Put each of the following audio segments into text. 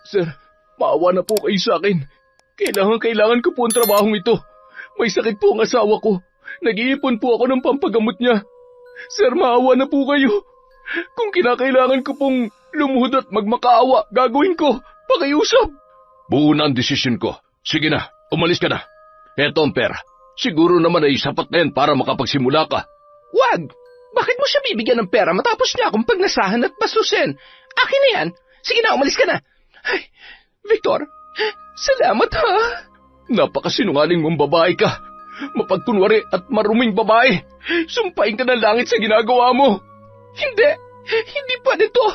Sir, maawa na po kayo sa akin. Kailangan ko po ang trabahong ito. May sakit po ang asawa ko. Nag-iipon po ako ng pampagamot niya. Sir, maawa na po kayo. Kung kinakailangan ko pong lumuhod at magmakaawa, gagawin ko. Pakiusap. Buo na ang desisyon ko. Sige na, umalis ka na. Eto ang pera. Siguro naman ay sapat na yan para makapagsimula ka. Wag! Bakit mo siya bibigyan ng pera matapos niya akong pagnasahan at basusin? Akin na yan. Sige na, umalis ka na. Ay, Victor, salamat ha. Napakasinungaling mong babae ka. Mapagkunwari at maruming babae. Sumpain ka ng langit sa ginagawa mo. Hindi pa nito.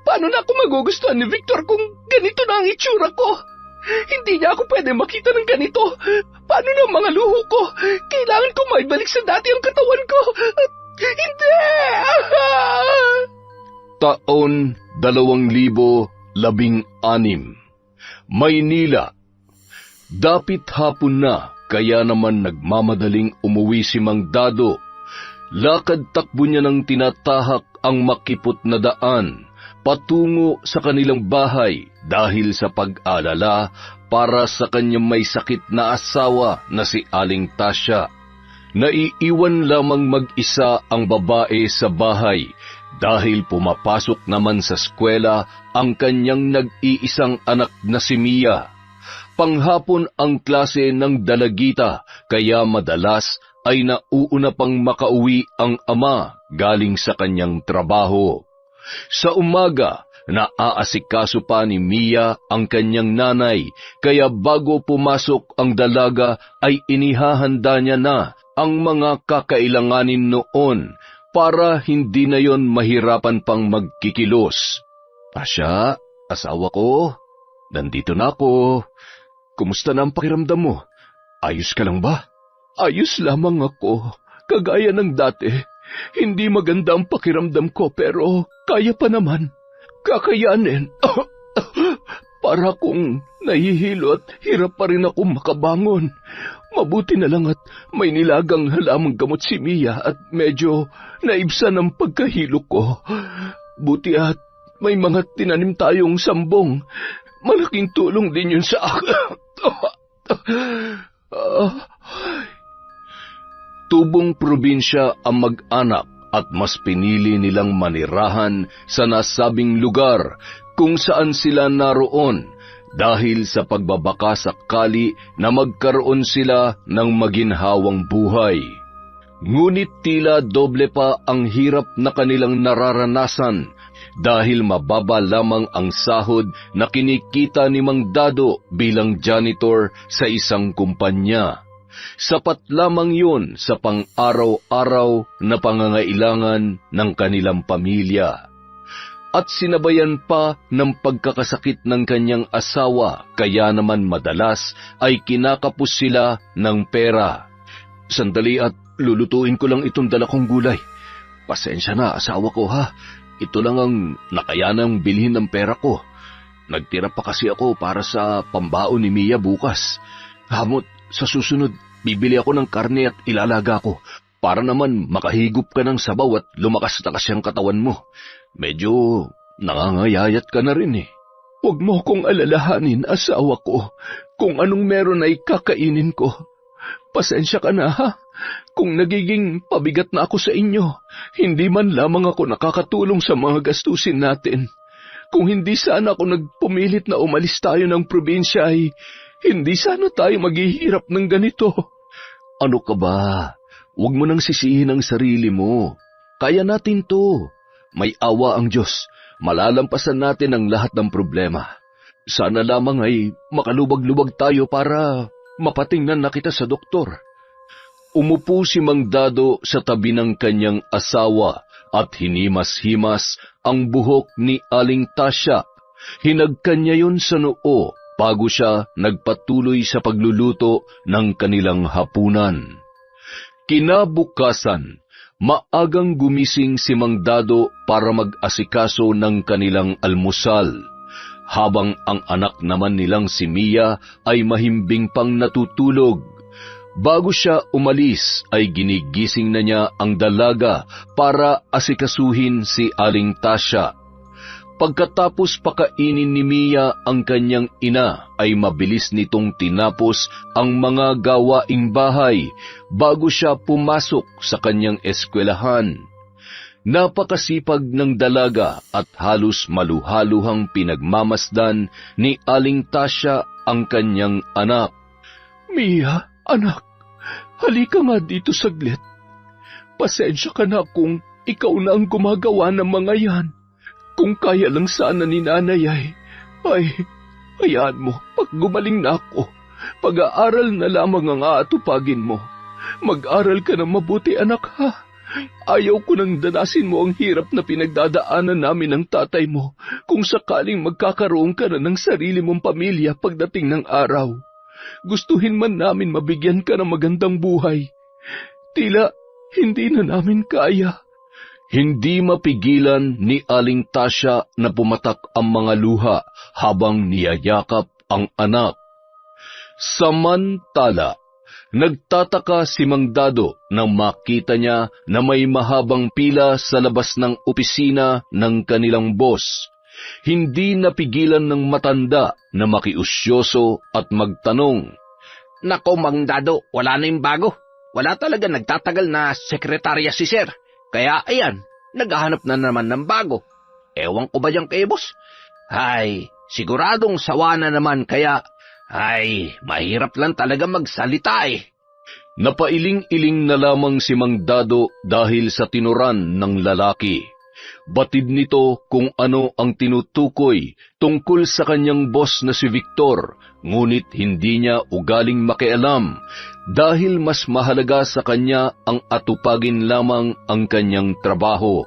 Paano na ako magugustuhan ni Victor kung ganito na ang itsura ko? Hindi niya ako pwede makita ng ganito. Paano na ang mga luho ko? Kailangan ko maibalik sa dati ang katawan ko. Hindi! Taon 2016. Maynila. Dapit hapon na, kaya naman nagmamadaling umuwi si Mang Dado. Lakad-takbo niya ng tinatahak ang makipot na daan patungo sa kanilang bahay dahil sa pag-alala para sa kanyang may sakit na asawa na si Aling Tasya. Naiiwan lamang mag-isa ang babae sa bahay dahil pumapasok naman sa eskwela ang kanyang nag-iisang anak na si Mia. Panghapon ang klase ng dalagita kaya madalas ay nauuna pang makauwi ang ama galing sa kanyang trabaho. Sa umaga, naaasikaso pa ni Mia ang kanyang nanay kaya bago pumasok ang dalaga ay inihahanda niya na ang mga kakailanganin noon para hindi na yon mahirapan pang magkikilos. Tasya, asawa ko, nandito na ako. Kumusta na ang pakiramdam mo? Ayos ka lang ba? Ayos lamang ako. Kagaya ng dati. Hindi maganda ang pakiramdam ko pero kaya pa naman. Kakayanin. Para kung nahihilo at hirap pa rin ako makabangon. Mabuti na lang at may nilagang halamang gamot si Mia at medyo naibsan ang pagkahilo ko. Buti at may mga tinanim tayong sambong. Malaking tulong din yun sa akin. Tubong probinsya ang mag-anak at mas pinili nilang manirahan sa nasabing lugar kung saan sila naroon dahil sa pagbabaka sakali na magkaroon sila ng maginhawang buhay. Ngunit tila doble pa ang hirap na kanilang nararanasan dahil mababa lamang ang sahod na kinikita ni Mang Dado bilang janitor sa isang kumpanya. Sapat lamang yun sa pang-araw-araw na pangangailangan ng kanilang pamilya. At sinabayan pa ng pagkakasakit ng kanyang asawa, kaya naman madalas ay kinakapos sila ng pera. Sandali at lulutuin ko lang itong dala kong gulay. Pasensya na, asawa ko ha. Ito lang ang nakayanang bilhin ng pera ko. Nagtira pa kasi ako para sa pambaon ni Mia bukas. Hamot, sa susunod, bibili ako ng karne at ilalaga ko para naman makahigop ka ng sabaw at lumakas na kasi ang katawan mo. Medyo nangangayayat ka na rin eh. Huwag mo kong alalahanin, asawa ko. Kung anong meron ay kakainin ko. Pasensya ka na ha. Kung nagiging pabigat na ako sa inyo, hindi man lamang ako nakakatulong sa mga gastusin natin. Kung hindi sana ako nagpumilit na umalis tayo ng probinsya ay hindi sana tayo maghihirap ng ganito. Ano ka ba? Huwag mo nang sisihin ang sarili mo. Kaya natin to. May awa ang Diyos. Malalampasan natin ang lahat ng problema. Sana lamang ay makalubag-lubag tayo para mapatingnan na kita sa doktor. Umupo si Mang Dado sa tabi ng kanyang asawa at hinimas-himas ang buhok ni Aling Tasya. Hinagkan niya yun sa noo bago siya nagpatuloy sa pagluluto ng kanilang hapunan. Kinabukasan, maagang gumising si Mang Dado para mag-asikaso ng kanilang almusal, habang ang anak naman nilang si Mia ay mahimbing pang natutulog. Bago siya umalis ay ginigising na niya ang dalaga para asikasuhin si Aling Tasya. Pagkatapos pakainin ni Mia ang kanyang ina, ay mabilis nitong tinapos ang mga gawaing bahay bago siya pumasok sa kanyang eskwelahan. Napakasipag ng dalaga at halos maluhaluhang pinagmamasdan ni Aling Tasya ang kanyang anak. Mia, anak, halika nga dito saglit. Pasensya ka na kung ikaw na ang gumagawa ng mga yan. Kung kaya lang sana ni nanay ay, hayaan mo, pag gumaling na ako, pag-aaral na lamang ang aatupagin mo. Mag-aral ka na mabuti, anak, ha? Ayaw ko nang danasin mo ang hirap na pinagdadaanan namin ng tatay mo kung sakaling magkakaroon ka na ng sarili mong pamilya pagdating ng araw. Gustuhin man namin mabigyan ka ng magandang buhay. Tila hindi na namin kaya. Hindi mapigilan ni Aling Tasya na pumatak ang mga luha habang niyayakap ang anak. Samantala, nagtataka si Mang Dado nang makita niya na may mahabang pila sa labas ng opisina ng kanilang boss. Hindi napigilan ng matanda na makiusyoso at magtanong. Nako, Mang Dado, wala na yung bago. Wala talaga nagtatagal na sekretarya si Sir. Kaya ayan, naghahanap na naman ng bago. Ewan ko ba dyan kay boss? Ay, siguradong sawa na naman kaya, mahirap lang talaga magsalita eh. Napailing-iling na lamang si Mang Dado dahil sa tinuran ng lalaki. Batid nito kung ano ang tinutukoy tungkol sa kanyang boss na si Victor, ngunit hindi niya ugaling makialam dahil mas mahalaga sa kanya ang atupagin lamang ang kanyang trabaho.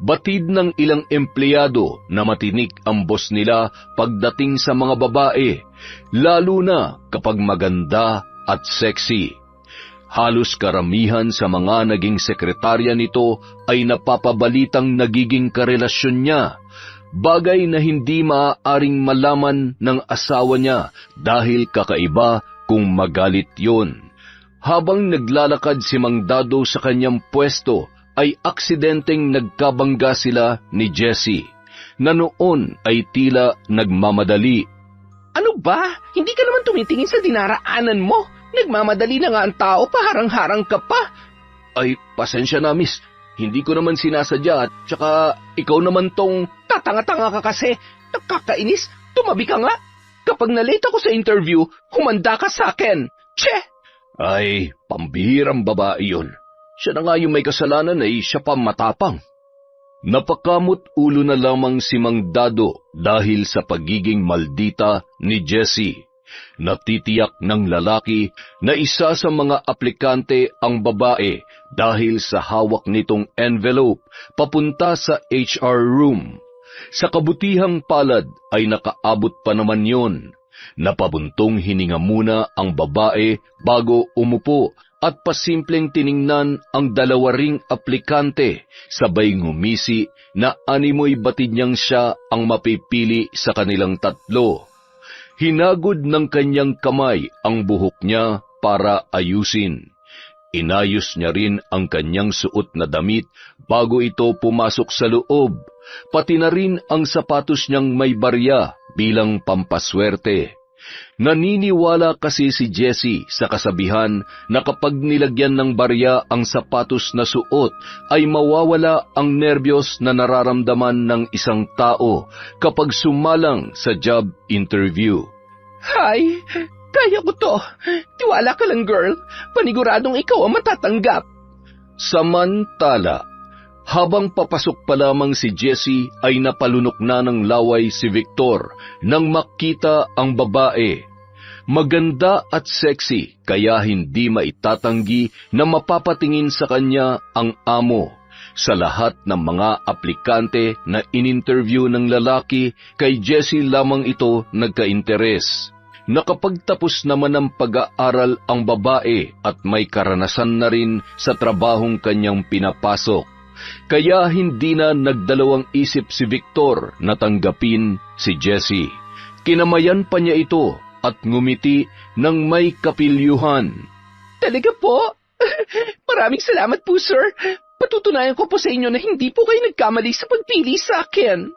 Batid ng ilang empleyado na matinik ang boss nila pagdating sa mga babae, lalo na kapag maganda at sexy. Halos karamihan sa mga naging sekretarya nito ay napapabalitang nagiging karelasyon niya, bagay na hindi maaaring malaman ng asawa niya dahil kakaiba kung magalit yon. Habang naglalakad si Mang Dado sa kanyang pwesto, ay aksidenteng nagkabangga sila ni Jessie, na noon ay tila nagmamadali. Ano ba? Hindi ka naman tumitingin sa dinaraanan mo. Nagmamadali na nga ang tao, paharang-harang ka pa. Ay, pasensya na, miss. Hindi ko naman sinasadya at tsaka ikaw naman tong... Tatanga-tanga ka kasi. Nakakainis. Tumabi ka nga. Kapag nalate ako sa interview, humanda ka sa akin. Che! Ay, pambihirang babae yun. Siya na nga yung may kasalanan ay siya pa matapang. Napakamot ulo na lamang si Mang Dado dahil sa pagiging maldita ni Jessie. Natitiyak ng lalaki na isa sa mga aplikante ang babae dahil sa hawak nitong envelope papunta sa HR room. Sa kabutihang palad ay nakaabot pa naman yon. Napabuntong hininga muna ang babae bago umupo at pasimpleng tiningnan ang dalawa ring aplikante, sabay ngumisi na animoy batid niyang siya ang mapipili sa kanilang tatlo. Hinagod ng kanyang kamay ang buhok niya para ayusin. Inayos niya rin ang kanyang suot na damit bago ito pumasok sa loob, pati na rin ang sapatos niyang may barya bilang pampaswerte. Naniniwala kasi si Jessie sa kasabihan na kapag nilagyan ng barya ang sapatos na suot ay mawawala ang nerbiyos na nararamdaman ng isang tao kapag sumalang sa job interview. Hay, kaya ko to. Tiwala ka lang, girl. Paniguradong ikaw ang matatanggap. Samantala, habang papasok pa lamang si Jessie ay napalunok na ng laway si Victor nang makita ang babae. Maganda at sexy kaya hindi maitatanggi na mapapatingin sa kanya ang amo. Sa lahat ng mga aplikante na ininterview ng lalaki, kay Jessie lamang ito nagka-interes. Nakapagtapos naman ng pag-aaral ang babae at may karanasan na rin sa trabahong kanyang pinapasok. Kaya hindi na nagdalawang isip si Victor na tanggapin si Jessie. Kinamayan pa niya ito at ngumiti ng may kapilyuhan. Talaga po? Maraming salamat po, sir. Patutunayan ko po sa inyo na hindi po kayo nagkamali sa pagpili sa akin.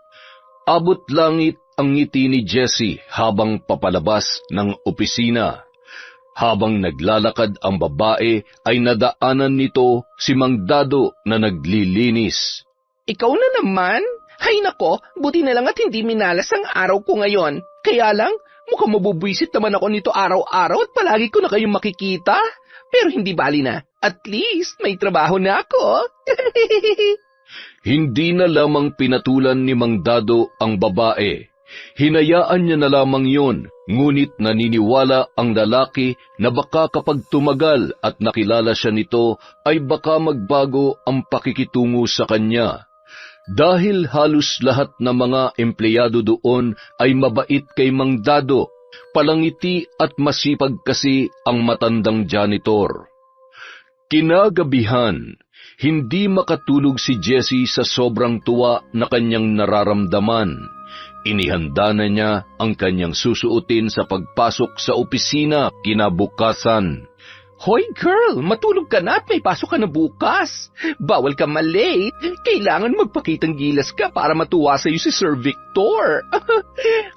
Abot langit ang ngiti ni Jessie habang papalabas ng opisina. Habang naglalakad ang babae ay nadaanan nito si Mang Dado na naglilinis. Ikaw na naman? Hay nako, buti na lang at hindi minalas ang araw ko ngayon. Kaya lang, mukhang mabubwisit naman ako nito araw-araw at palagi ko na kayong makikita. Pero hindi bali na. At least may trabaho na ako. Hindi na lamang pinatulan ni Mang Dado ang babae. Hinayaan niya na lamang yun, ngunit naniniwala ang lalaki na baka kapag tumagal at nakilala siya nito ay baka magbago ang pakikitungo sa kanya. Dahil halos lahat ng mga empleyado doon ay mabait kay Mang Dado, palangiti at masipag kasi ang matandang janitor. Kinagabihan, hindi makatulog si Jessie sa sobrang tuwa na kanyang nararamdaman. Inihanda na niya ang kanyang susuotin sa pagpasok sa opisina kinabukasan. Hoy girl, matulog ka na at may pasok ka na bukas. Bawal ka malate. Kailangan magpakitang gilas ka para matuwa sa'yo si Sir Victor.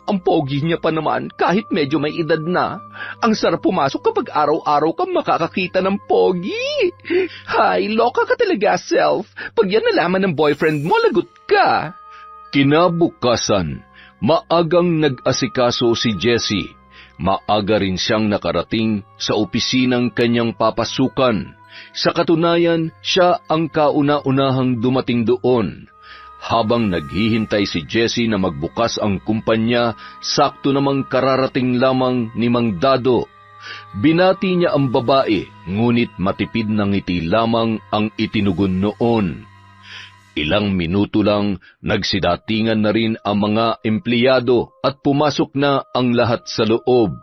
Ang pogi niya pa naman kahit medyo may edad na. Ang sarap pumasok kapag araw-araw kang makakakita ng pogi. Hay, loka ka talaga, self. Pag yan nalaman ng boyfriend mo, lagot ka. Kinabukasan, maagang nag-asikaso si Jessie. Maaga rin siyang nakarating sa opisinang kanyang papasukan. Sa katunayan, siya ang kauna-unahang dumating doon. Habang naghihintay si Jessie na magbukas ang kumpanya, sakto namang kararating lamang ni Mang Dado. Binati niya ang babae, ngunit matipid na ngiti lamang ang itinugon noon. Ilang minuto lang, nagsidatingan na rin ang mga empleyado at pumasok na ang lahat sa loob.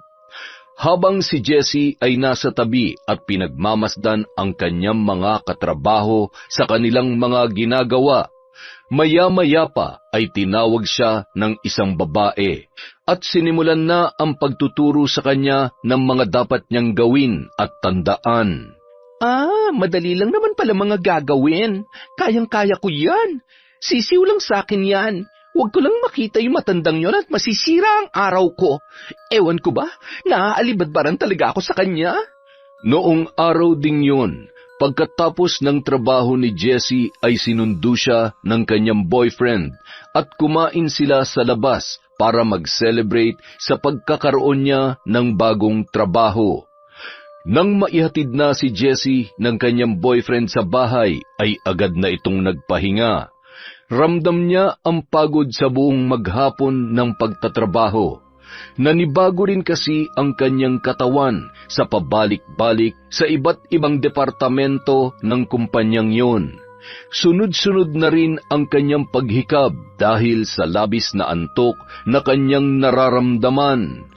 Habang si Jessie ay nasa tabi at pinagmamasdan ang kanyang mga katrabaho sa kanilang mga ginagawa, maya-maya pa ay tinawag siya ng isang babae at sinimulan na ang pagtuturo sa kanya ng mga dapat niyang gawin at tandaan. Madali lang naman pala mga gagawin. Kayang-kaya ko yan. Sisiw lang sa akin yan. Huwag ko lang makita yung matandang yon at masisira ang araw ko. Ewan ko ba, naaalibadbaran talaga ako sa kanya. Noong araw ding yun, pagkatapos ng trabaho ni Jessie ay sinundo siya ng kanyang boyfriend at kumain sila sa labas para mag-celebrate sa pagkakaroon niya ng bagong trabaho. Nang maihatid na si Jessie ng kanyang boyfriend sa bahay, ay agad na itong nagpahinga. Ramdam niya ang pagod sa buong maghapon ng pagtatrabaho. Nanibago rin kasi ang kanyang katawan sa pabalik-balik sa iba't ibang departamento ng kumpanyang yon. Sunod-sunod na rin ang kanyang paghikab dahil sa labis na antok na kanyang nararamdaman.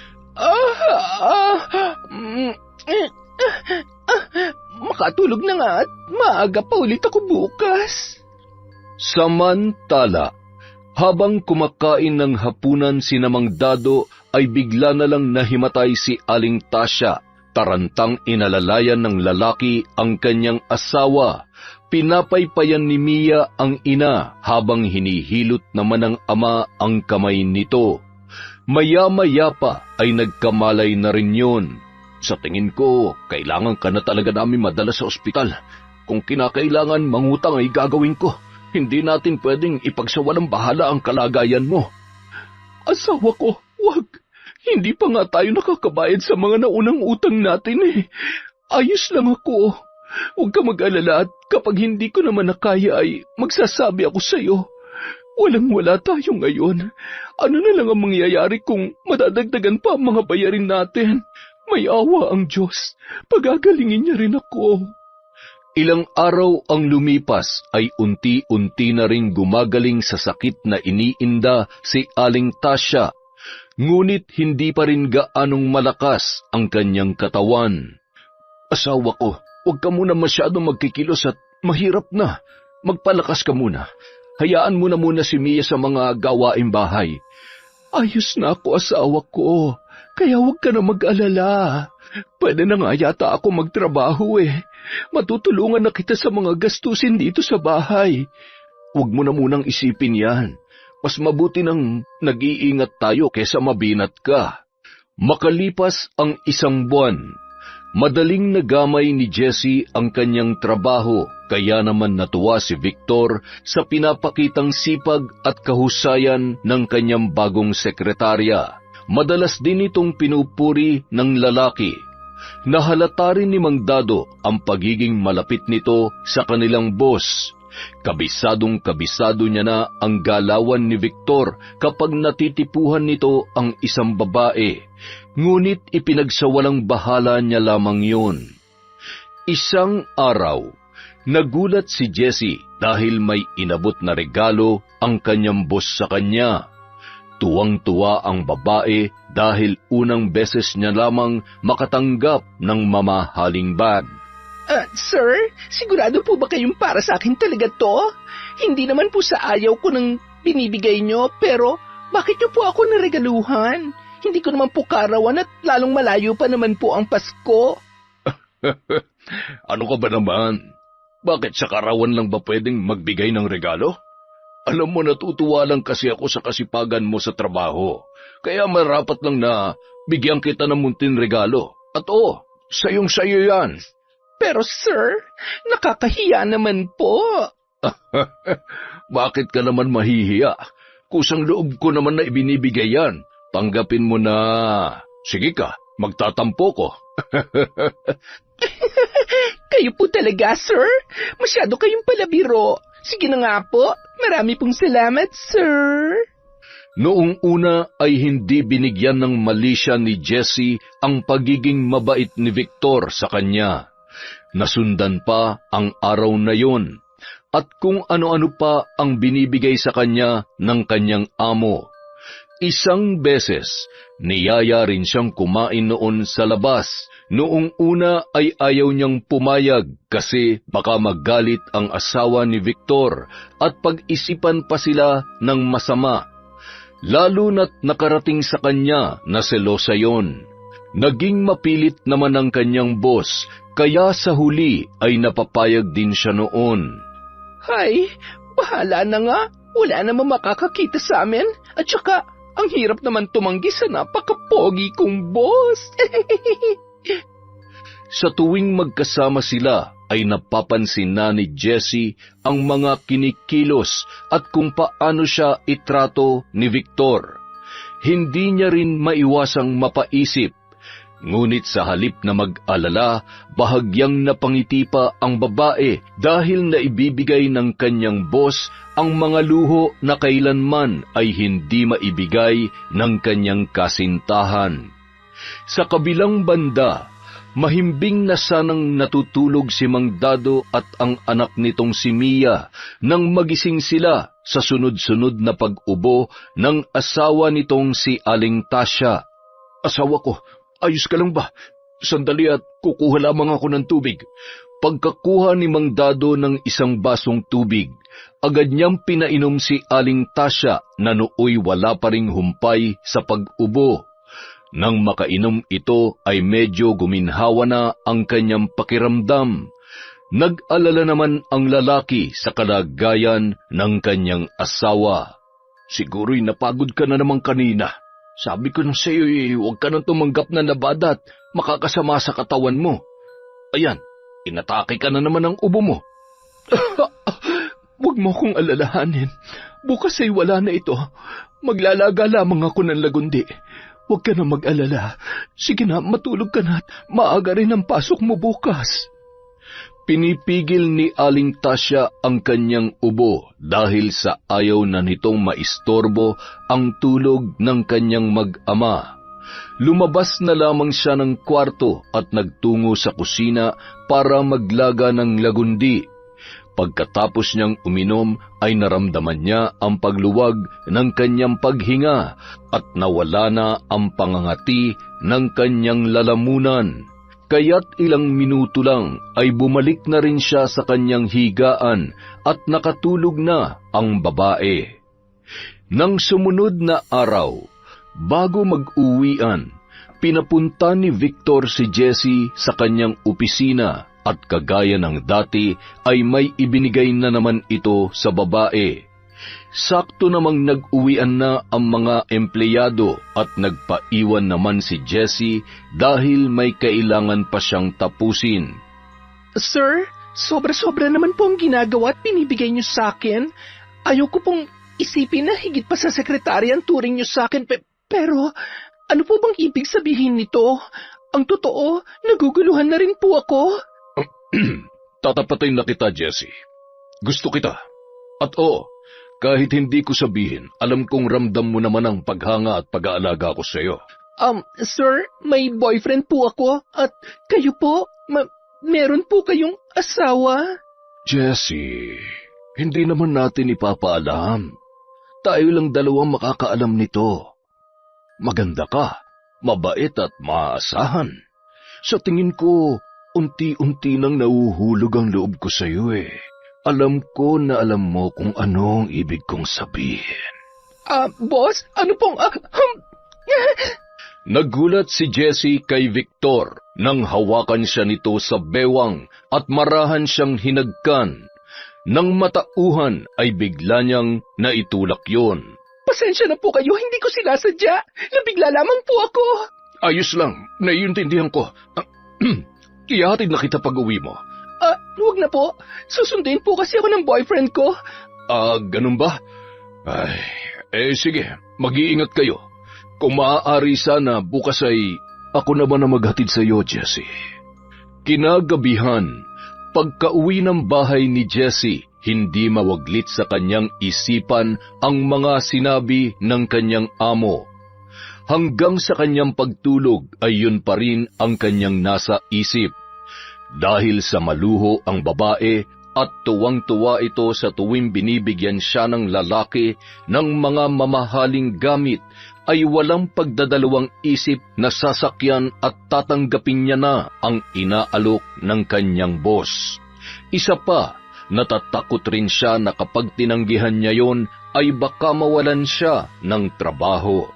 Makatulog na nga at maaga pa ulit ako bukas. Samantala, habang kumakain ng hapunan si Mang Dado ay bigla na lang nahimatay si Aling Tasya. Tarantang inalalayan ng lalaki ang kanyang asawa. Pinapaypayan ni Mia ang ina habang hinihilot naman ng ama ang kamay nito. Maya-maya pa ay nagkamalay na rin yun. Sa tingin ko, kailangan ka na talaga namin madala sa ospital. Kung kinakailangan mangutang ay gagawin ko. Hindi natin pwedeng ipagsawalang bahala ang kalagayan mo. Asawa ko, wag. Hindi pa nga tayo nakakabayad sa mga naunang utang natin eh. Ayos lang ako. Huwag ka mag-alala at kapag hindi ko naman nakaya ay magsasabi ako sa'yo. Walang-wala tayo ngayon. Ano na lang ang mangyayari kung madadagdagan pa ang mga bayarin natin? May awa ang Diyos. Pagagalingin niya rin ako. Ilang araw ang lumipas ay unti-unti na rin gumagaling sa sakit na iniinda si Aling Tasya. Ngunit hindi pa rin gaanong malakas ang kanyang katawan. Asawa ko, huwag ka muna masyadong magkikilos at mahirap na. Magpalakas ka muna. Hayaan mo na muna si Mia sa mga gawaing bahay. Ayos na ako, asawa ko. Kaya huwag ka na mag-alala. Pwede na nga yata ako magtrabaho eh. Matutulungan na kita sa mga gastusin dito sa bahay. Huwag mo na munang isipin yan. Mas mabuti nang nag-iingat tayo kesa mabinat ka. Makalipas ang 1 buwan, madaling nagamay ni Jessie ang kanyang trabaho, kaya naman natuwa si Victor sa pinapakitang sipag at kahusayan ng kanyang bagong sekretarya. Madalas din itong pinupuri ng lalaki. Nahalata rin ni Mang Dado ang pagiging malapit nito sa kanilang boss. Kabisadong-kabisado niya na ang galawan ni Victor kapag natitipuhan nito ang isang babae, ngunit ipinagsawalang bahala niya lamang yun. Isang araw, nagulat si Jessie dahil may inabot na regalo ang kanyang boss sa kanya. Tuwang-tuwa ang babae dahil unang beses niya lamang makatanggap ng mamahaling bag. Sir, sigurado po ba kayong para sa akin talaga to? Hindi naman po sa ayaw ko nang binibigay nyo, pero bakit nyo po ako naregaluhan? Hindi ko naman po karawan at lalong malayo pa naman po ang Pasko. Ano ka ba naman? Bakit sa karawan lang ba pwedeng magbigay ng regalo? Alam mo, natutuwa lang kasi ako sa kasipagan mo sa trabaho. Kaya marapat lang na bigyan kita ng munting regalo. At sayong-sayo yan. Pero sir, nakakahiya naman po. Bakit ka naman mahihiya? Kusang loob ko naman na ibinibigay yan. Tanggapin mo na. Sige ka, magtatampo ko. Kayo po talaga, sir. Masyado kayong palabiro. Sige na nga po. Marami pong salamat, sir. Noong una ay hindi binigyan ng mali siya ni Jessie ang pagiging mabait ni Victor sa kanya. Nasundan pa ang araw na yon, at kung ano-ano pa ang binibigay sa kanya ng kanyang amo. Isang beses, niyaya rin siyang kumain noon sa labas. Noong una ay ayaw niyang pumayag kasi baka magalit ang asawa ni Victor at pag-isipan pa sila ng masama. Lalo na't nakarating sa kanya na selosa yon. Naging mapilit naman ang kanyang boss, kaya sa huli ay napapayag din siya noon. Hay, bahala na nga. Wala namang makakakita sa amin. At saka, ang hirap naman tumanggi sa napakapogi kong boss. Sa tuwing magkasama sila, ay napapansin na ni Jessie ang mga kinikilos at kung paano siya itrato ni Victor. Hindi niya rin maiwasang mapaisip. Ngunit sa halip na mag-alala, bahagyang napangiti pa ang babae dahil naibibigay ng kanyang boss ang mga luho na kailanman ay hindi maibigay ng kanyang kasintahan. Sa kabilang banda, mahimbing na sanang natutulog si Mang Dado at ang anak nitong si Mia nang magising sila sa sunod-sunod na pag-ubo ng asawa nitong si Aling Tasya. Asawa ko, ayos ka lang ba? Sandali at kukuha lamang ako ng tubig. Pagkakuha ni Mang Dado ng isang basong tubig, agad niyang pinainom si Aling Tasya na nooy wala pa ring humpay sa pag-ubo. Nang makainom ito ay medyo guminhawa na ang kanyang pakiramdam. Nag-alala naman ang lalaki sa kalagayan ng kanyang asawa. Siguro'y napagod ka na naman kanina. Sabi ko na sa iyo, huwag ka nang tumanggap na labada at makakasama sa katawan mo. Ayan, inatake ka na naman ng ubo mo. Huwag mo kong alalahanin. Bukas ay wala na ito. Maglalaga lamang ako ng lagundi. Huwag ka na mag-alala. Sige na, matulog ka na at maaga rin ang pasok mo bukas. Pinipigil ni Aling Tasya ang kanyang ubo dahil sa ayaw na nitong maistorbo ang tulog ng kanyang mag-ama. Lumabas na lamang siya ng kwarto at nagtungo sa kusina para maglaga ng lagundi. Pagkatapos niyang uminom ay naramdaman niya ang pagluwag ng kanyang paghinga at nawala na ang pangangati ng kanyang lalamunan. Kaya't ilang minuto lang ay bumalik na rin siya sa kanyang higaan at nakatulog na ang babae. Nang sumunod na araw, bago mag-uwian, pinapunta ni Victor si Jessie sa kanyang opisina at kagaya ng dati ay may ibinigay na naman ito sa babae. Sakto namang nag-uwian na ang mga empleyado at nagpaiwan naman si Jessie dahil may kailangan pa siyang tapusin. Sir, sobra-sobra naman po ang ginagawa at binibigay niyo sa akin. Ayoko pong isipin na higit pa sa sekretary ang turing niyo sa akin. Pero ano po bang ibig sabihin nito? Ang totoo, naguguluhan na rin po ako. Tatapatin na kita, Jessie. Gusto kita. At kahit hindi ko sabihin, alam kong ramdam mo naman ang paghanga at pag-aalaga ko sa iyo. Sir, may boyfriend po ako at kayo po, meron po kayong asawa? Jessie, hindi naman natin ipapaalam. Tayo lang dalawang makakaalam nito. Maganda ka, mabait at maaasahan. Sa tingin ko, unti-unti nang nahuhulog ang loob ko sa iyo eh. Alam ko na alam mo kung ano ang ibig kong sabihin. Boss, ano pong... Nagulat si Jessie kay Victor nang hawakan siya nito sa bewang at marahan siyang hinagkan. Nang matauhan ay bigla niyang naitulak yon. Pasensya na po kayo, hindi ko sinasadya. Nabigla lamang po ako. Ayos lang, naiintindihan ko. Ihahatid na kita pag-uwi mo. Huwag na po. Susunduin po kasi ako ng boyfriend ko. Ganun ba? Sige, mag-iingat kayo. Kung maaari sana, bukas ay ako naman na maghatid sa iyo, Jessie. Kinagabihan, pagka-uwi ng bahay ni Jessie, hindi mawaglit sa kanyang isipan ang mga sinabi ng kanyang amo. Hanggang sa kanyang pagtulog ay yun pa rin ang kanyang nasa isip. Dahil sa maluho ang babae at tuwang-tuwa ito sa tuwing binibigyan siya ng lalaki ng mga mamahaling gamit, ay walang pagdadalawang isip na sasakyan at tatanggapin niya na ang inaalok ng kanyang boss. Isa pa, natatakot rin siya na kapag tinanggihan niya yon ay baka mawalan siya ng trabaho.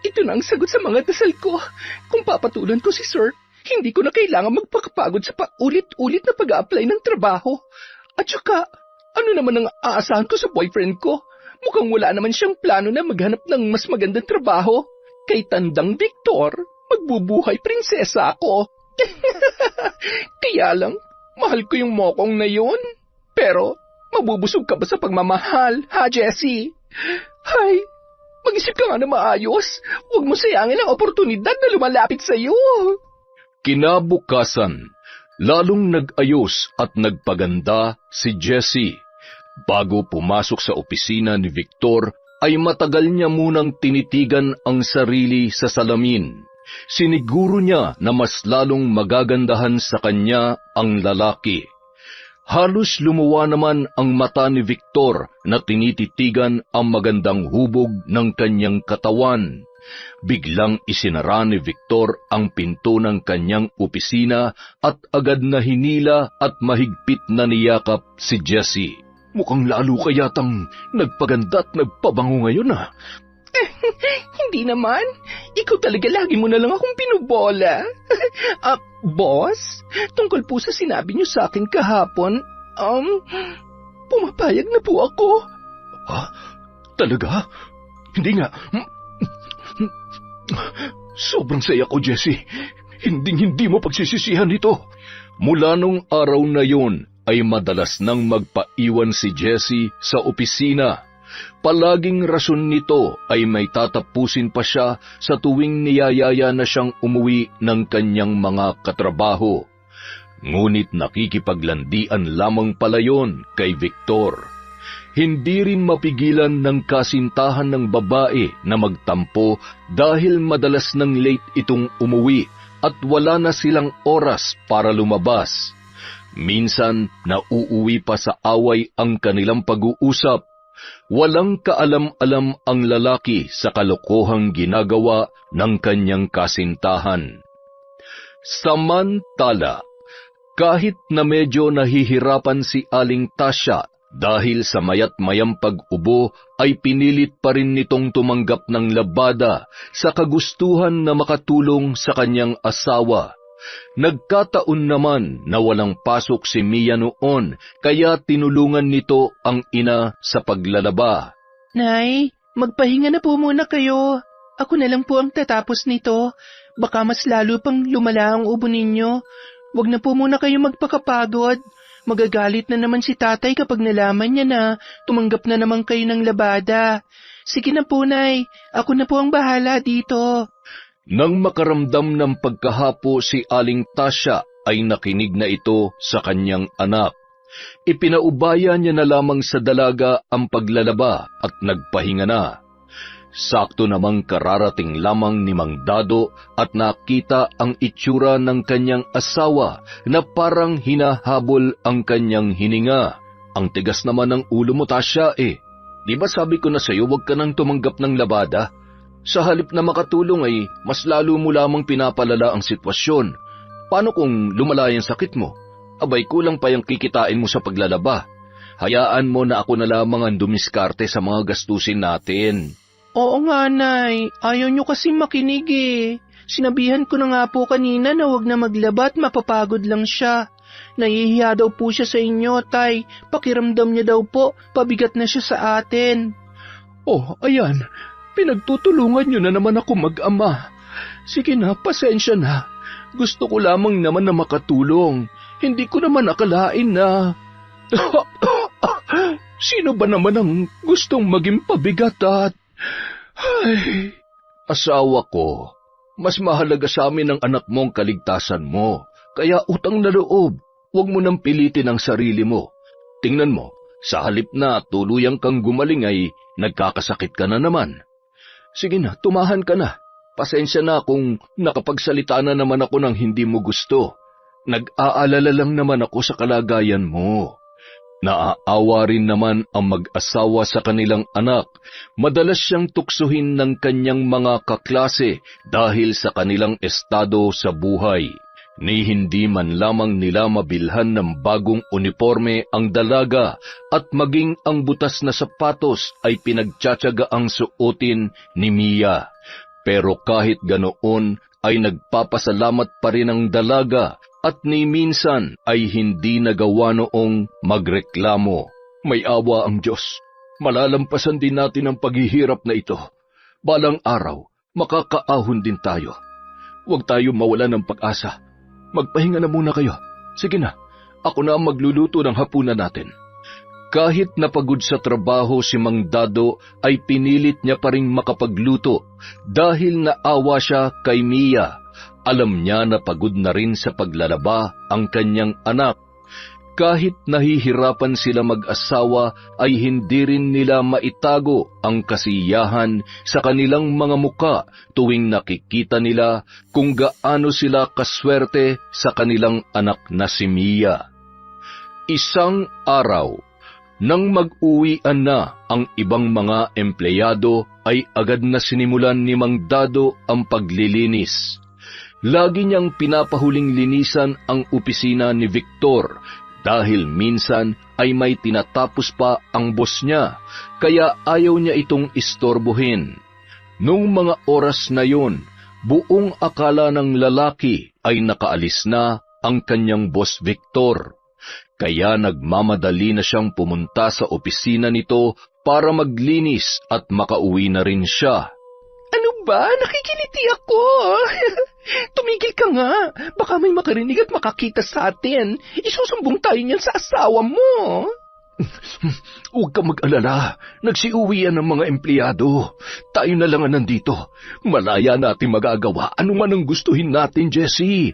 Ito na ang sagot sa mga dasal ko. Kung papatulan ko si Sir, hindi ko na kailangan magpakapagod sa paulit-ulit na pag-a-apply ng trabaho. At saka, ano naman ang aasahan ko sa boyfriend ko? Mukhang wala naman siyang plano na maghanap ng mas magandang trabaho. Kay tandang Victor, magbubuhay prinsesa ako. Kaya lang, mahal ko yung mokong na yun. Pero, mabubusog ka ba sa pagmamahal, ha, Jessie? Hay, mag-isip ka nga na maayos. Huwag mo sayangin ang oportunidad na lumalapit sa iyo. Kinabukasan, lalong nag-ayos at nagpaganda si Jessie. Bago pumasok sa opisina ni Victor, ay matagal niya munang tinitigan ang sarili sa salamin. Siniguro niya na mas lalong magagandahan sa kanya ang lalaki. Halos lumuwa naman ang mata ni Victor na tinititigan ang magandang hubog ng kanyang katawan. Biglang isinara ni Victor ang pinto ng kanyang opisina at agad na hinila at mahigpit na niyakap si Jessie. Mukhang lalo ka yatang nagpaganda at nagpabango ngayon Hindi naman. Ikaw talaga lagi mo na lang akong pinubola. Boss, tungkol po sa sinabi niyo sa akin kahapon, pumapayag na po ako. Talaga? Hindi nga. Sobrang saya ko, Jessie. Hindi mo pagsisisihan ito. Mula nung araw na yon, ay madalas nang magpaiwan si Jessie sa opisina. Palaging rason nito ay may tatapusin pa siya sa tuwing niyayaya na siyang umuwi ng kanyang mga katrabaho. Ngunit nakikipaglandian lamang pala yon kay Victor. Hindi rin mapigilan ng kasintahan ng babae na magtampo dahil madalas nang late itong umuwi at wala na silang oras para lumabas. Minsan, nauuwi pa sa away ang kanilang pag-uusap. Walang kaalam-alam ang lalaki sa kalokohang ginagawa ng kanyang kasintahan. Samantala, kahit na medyo nahihirapan si Aling Tasya dahil sa mayat-mayang pag-ubo, ay pinilit pa rin nitong tumanggap ng labada sa kagustuhan na makatulong sa kanyang asawa. Nagkataon naman na walang pasok si Mia noon, kaya tinulungan nito ang ina sa paglalaba. Nay, magpahinga na po muna kayo. Ako na lang po ang tatapos nito. Baka mas lalo pang lumala ang ubo ninyo. Huwag na po muna kayo magpakapagod. Magagalit na naman si tatay kapag nalaman niya na tumanggap na naman kayo ng labada. Sige na po, Nay. Ako na po ang bahala dito. Nang makaramdam ng pagkahapo si Aling Tasya ay nakinig na ito sa kanyang anak. Ipinaubaya niya na lamang sa dalaga ang paglalaba at nagpahinga na. Sakto namang kararating lamang ni Mang Dado at nakita ang itsura ng kanyang asawa na parang hinahabol ang kanyang hininga. Ang tigas naman ng ulo mo, Tasya eh. Di ba sabi ko na sa'yo huwag ka nang tumanggap ng labada? Sa halip na makatulong ay mas lalo mo lamang pinapalala ang sitwasyon. Paano kung lumala yung sakit mo? Abay kulang pa yung kikitain mo sa paglalaba. Hayaan mo na ako na lamang ang dumiskarte sa mga gastusin natin. Oo nga, Nay. Ayaw nyo kasi makinig eh. Sinabihan ko na nga po kanina na huwag na maglaba at mapapagod lang siya. Nahihiya daw po siya sa inyo, Tay. Pakiramdam niya daw po, pabigat na siya sa atin. Oh, ayan. Pinagtutulungan niyo na naman ako mag-ama. Sige na, pasensya na. Gusto ko lamang naman na makatulong. Hindi ko naman akalain na... Sino ba naman ang gustong maging pabigat at... Ay, asawa ko, mas mahalaga sa amin ang anak mong kaligtasan mo. Kaya utang na loob, huwag mo nang pilitin ang sarili mo. Tingnan mo, sa halip na tuluyang kang gumaling ay nagkakasakit ka na naman. Sige na, tumahan ka na. Pasensya na kung nakapagsalita na naman ako ng hindi mo gusto. Nag-aalala lang naman ako sa kalagayan mo. Naaawa rin naman ang mag-asawa sa kanilang anak. Madalas siyang tuksuhin ng kanyang mga kaklase dahil sa kanilang estado sa buhay. Ni hindi man lamang nila mabilhan ng bagong uniforme ang dalaga at maging ang butas na sapatos ay pinagtsatsagaang suotin ni Mia. Pero kahit ganoon ay nagpapasalamat pa rin ang dalaga at ni minsan ay hindi nagawa noong magreklamo. May awa ang Diyos. Malalampasan din natin ang paghihirap na ito. Balang araw, makakaahon din tayo. Huwag tayo mawala ng pag-asa. Magpahinga na muna kayo. Sige na, ako na ang magluluto ng hapunan natin. Kahit napagod sa trabaho si Mang Dado ay pinilit niya pa ring makapagluto dahil naawa siya kay Mia. Alam niya na pagod na rin sa paglalaba ang kanyang anak. Kahit nahihirapan sila mag-asawa ay hindi rin nila maitago ang kasiyahan sa kanilang mga muka tuwing nakikita nila kung gaano sila kaswerte sa kanilang anak na si Mia. Isang araw, nang mag-uwian na ang ibang mga empleyado ay agad na sinimulan ni Mang Dado ang paglilinis. Lagi niyang pinapahuling linisan ang opisina ni Victor dahil minsan ay may tinatapos pa ang boss niya, kaya ayaw niya itong istorbohin. Nung mga oras na yon, buong akala ng lalaki ay nakaalis na ang kanyang boss Victor. Kaya nagmamadali na siyang pumunta sa opisina nito para maglinis at makauwi na rin siya. Ano ba? Nakikiliti ako. Tumigil ka nga. Baka may makarinig at makakita sa atin. Isusumbong tayo niyan sa asawa mo. Huwag ka mag-alala. Nagsiuwian ng mga empleyado. Tayo na lang ang nandito. Malaya natin magagawa. Ano man ang gustuhin natin, Jessie.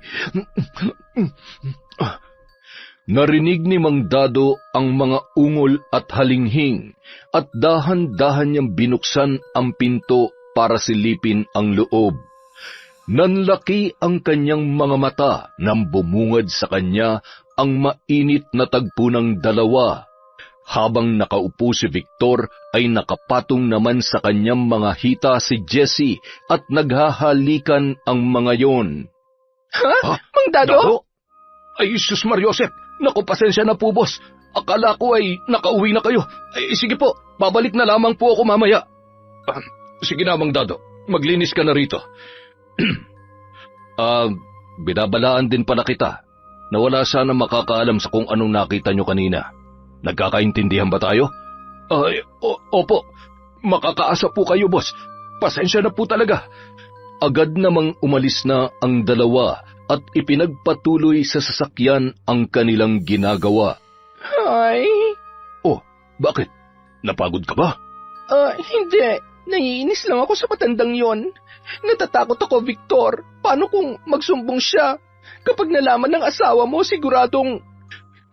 Narinig ni Mang Dado ang mga ungol at halinghing at dahan-dahan niyang binuksan ang pinto para silipin ang loob. Nanlaki ang kanyang mga mata nang bumungad sa kanya ang mainit na tagpo ng dalawa. Habang nakaupo si Victor ay nakapatong naman sa kanyang mga hita si Jessie at naghahalikan ang mga yon. Ha? Mang Dado? Ay, Sus Mariosep! Naku, pasensya na po, boss. Akala ko ay nakauwi na kayo. Ay, sige po, babalik na lamang po ako mamaya. Sige na, Mang Dado. Maglinis ka na rito. Binabalaan din pala kita na wala sana makakaalam sa kung anong nakita nyo kanina. Nagkakaintindihan ba tayo? Ay, opo. Makakaasa po kayo, boss. Pasensya na po talaga. Agad namang umalis na ang dalawa at ipinagpatuloy sa sasakyan ang kanilang ginagawa. Ay, Oh, bakit? Napagod ka ba? hindi. Naiinis lang ako sa matandang yon. Natatakot ako, Victor. Paano kung magsumbong siya? Kapag nalaman ng asawa mo, siguradong...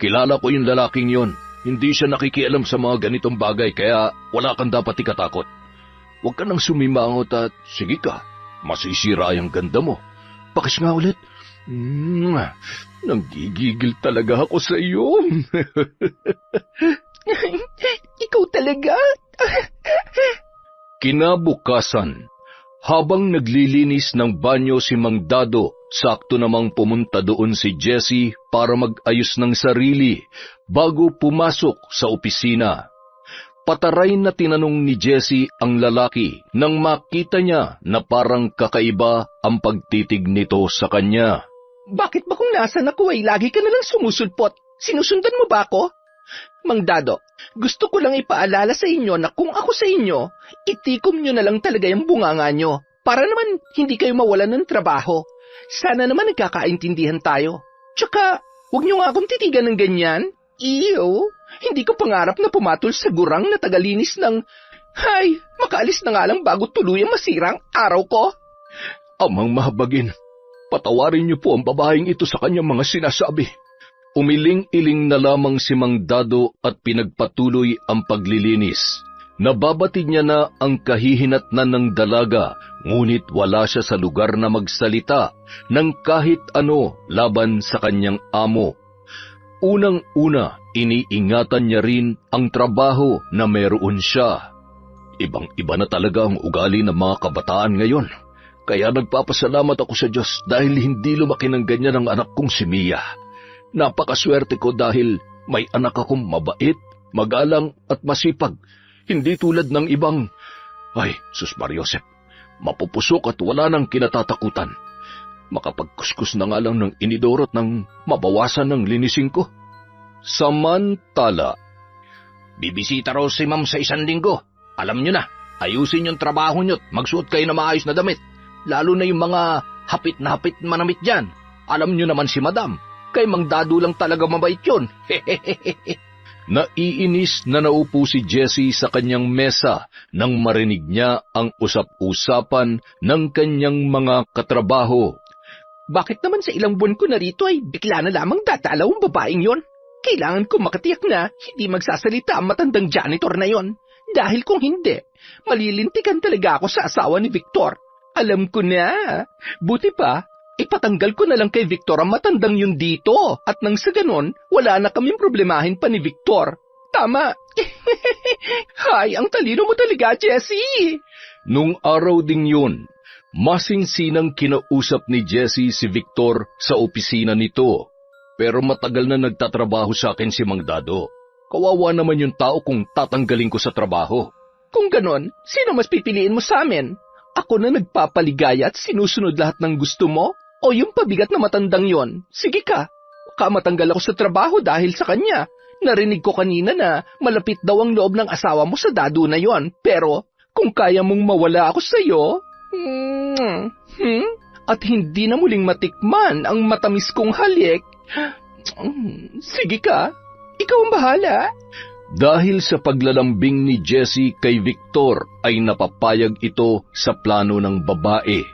Kilala ko yung lalaking yon. Hindi siya nakikialam sa mga ganitong bagay kaya wala kang dapat ikatakot. Huwag ka nang sumimangot at sige ka, masisira ang ganda mo. Pakis nga ulit. Nanggigigil talaga ako sa iyo. Ikaw talaga? Kinabukasan, habang naglilinis ng banyo si Mang Dado, sakto namang pumunta doon si Jessie para mag-ayos ng sarili bago pumasok sa opisina. Pataray na tinanong ni Jessie ang lalaki nang makita niya na parang kakaiba ang pagtitig nito sa kanya. Bakit ba kung nasan ako ay lagi ka nalang sumusulpot? Sinusundan mo ba ako? Mang Dado, gusto ko lang ipaalala sa inyo na kung ako sa inyo, itikom nyo na lang talaga yung bunganga nyo para naman hindi kayo mawalan ng trabaho. Sana naman nagkakaintindihan tayo. Tsaka, huwag nyo nga akong titigan ng ganyan. Iyo, hindi ko pangarap na pumatol sa gurang na tagalinis ng... Hay, makaalis na nga lang bago tuluyang masirang araw ko. Amang mahabagin, patawarin niyo po ang babaeng ito sa kanyang mga sinasabi. Umiling-iling na lamang si Mang Dado at pinagpatuloy ang paglilinis. Nababatid niya na ang kahihinatnan ng dalaga, ngunit wala siya sa lugar na magsalita ng kahit ano laban sa kanyang amo. Unang-una, iniingatan niya rin ang trabaho na meron siya. Ibang-iba na talaga ang ugali ng mga kabataan ngayon. Kaya nagpapasalamat ako sa Diyos dahil hindi lumaki ng ganyan ang anak kong si Mia. Napakaswerte ko dahil may anak akong mabait, magalang at masipag. Hindi tulad ng ibang... Ay, Sus Mariosep, mapupusok at wala nang kinatatakutan. Makapagkuskus na nga lang ng inidorot nang mabawasan ng linisin ko. Samantala, Bibisita raw si ma'am sa 1 linggo. Alam nyo na, ayusin yung trabaho nyo't magsuot kayo na maayos na damit. Lalo na yung mga hapit na hapit manamit dyan. Alam nyo naman si madam, kay Mang Dado lang talaga mabait yun. naiinis na naupo si Jessie sa kanyang mesa nang marinig niya ang usap-usapan ng kanyang mga katrabaho. Bakit naman sa ilang buwan ko na rito ay bigla na lamang dadalaw ang babaeng yon? Kailangan ko makatiyak na hindi magsasalita ang matandang janitor na yon. Dahil kung hindi, malilintikan talaga ako sa asawa ni Victor. Alam ko na. Buti pa, ipatanggal ko na lang kay Victor ang matandang yun dito. At nang sa ganon, wala na kaming problemahin pa ni Victor. Tama. Hay, ang talino mo talaga, Jessie. Nung araw ding yun, masinsinang kinausap ni Jessie si Victor sa opisina nito. Pero matagal na nagtatrabaho sa akin si Mang Dado. Kawawa naman yung tao kung tatanggalin ko sa trabaho. Kung ganon, sino mas pipiliin mo sa amin? Ako na nagpapaligaya at sinusunod lahat ng gusto mo? O yung pabigat na matandang yon? Sige ka, baka matanggal ako sa trabaho dahil sa kanya. Narinig ko kanina na malapit daw ang loob ng asawa mo sa Dado na yon. Pero kung kaya mong mawala ako sa'yo... At hindi na muling matikman ang matamis kong halik. Sige ka, ikaw ang bahala. Dahil sa paglalambing ni Jessie kay Victor ay napapayag ito sa plano ng babae.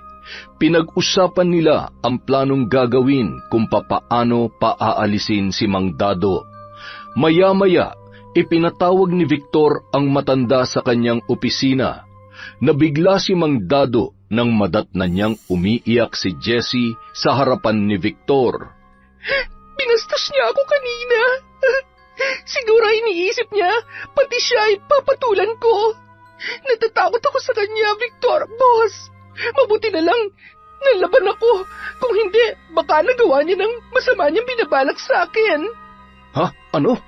Pinag-usapan nila ang planong gagawin kung papaano paaalisin si Mang Dado. Maya-maya, ipinatawag ni Victor ang matanda sa kanyang opisina. Nabigla si Mang Dado nang madatnan niyang umiiyak si Jessie sa harapan ni Victor. Binastos niya ako kanina. Siguro iniisip niya, pati siya ay papatulan ko. Natatakot ako sa kanya, Victor. Boss, mabuti na lang nalaban ako. Kung hindi, baka nagawa niya ng masama niyang binabalak sa akin. Ha? Ano?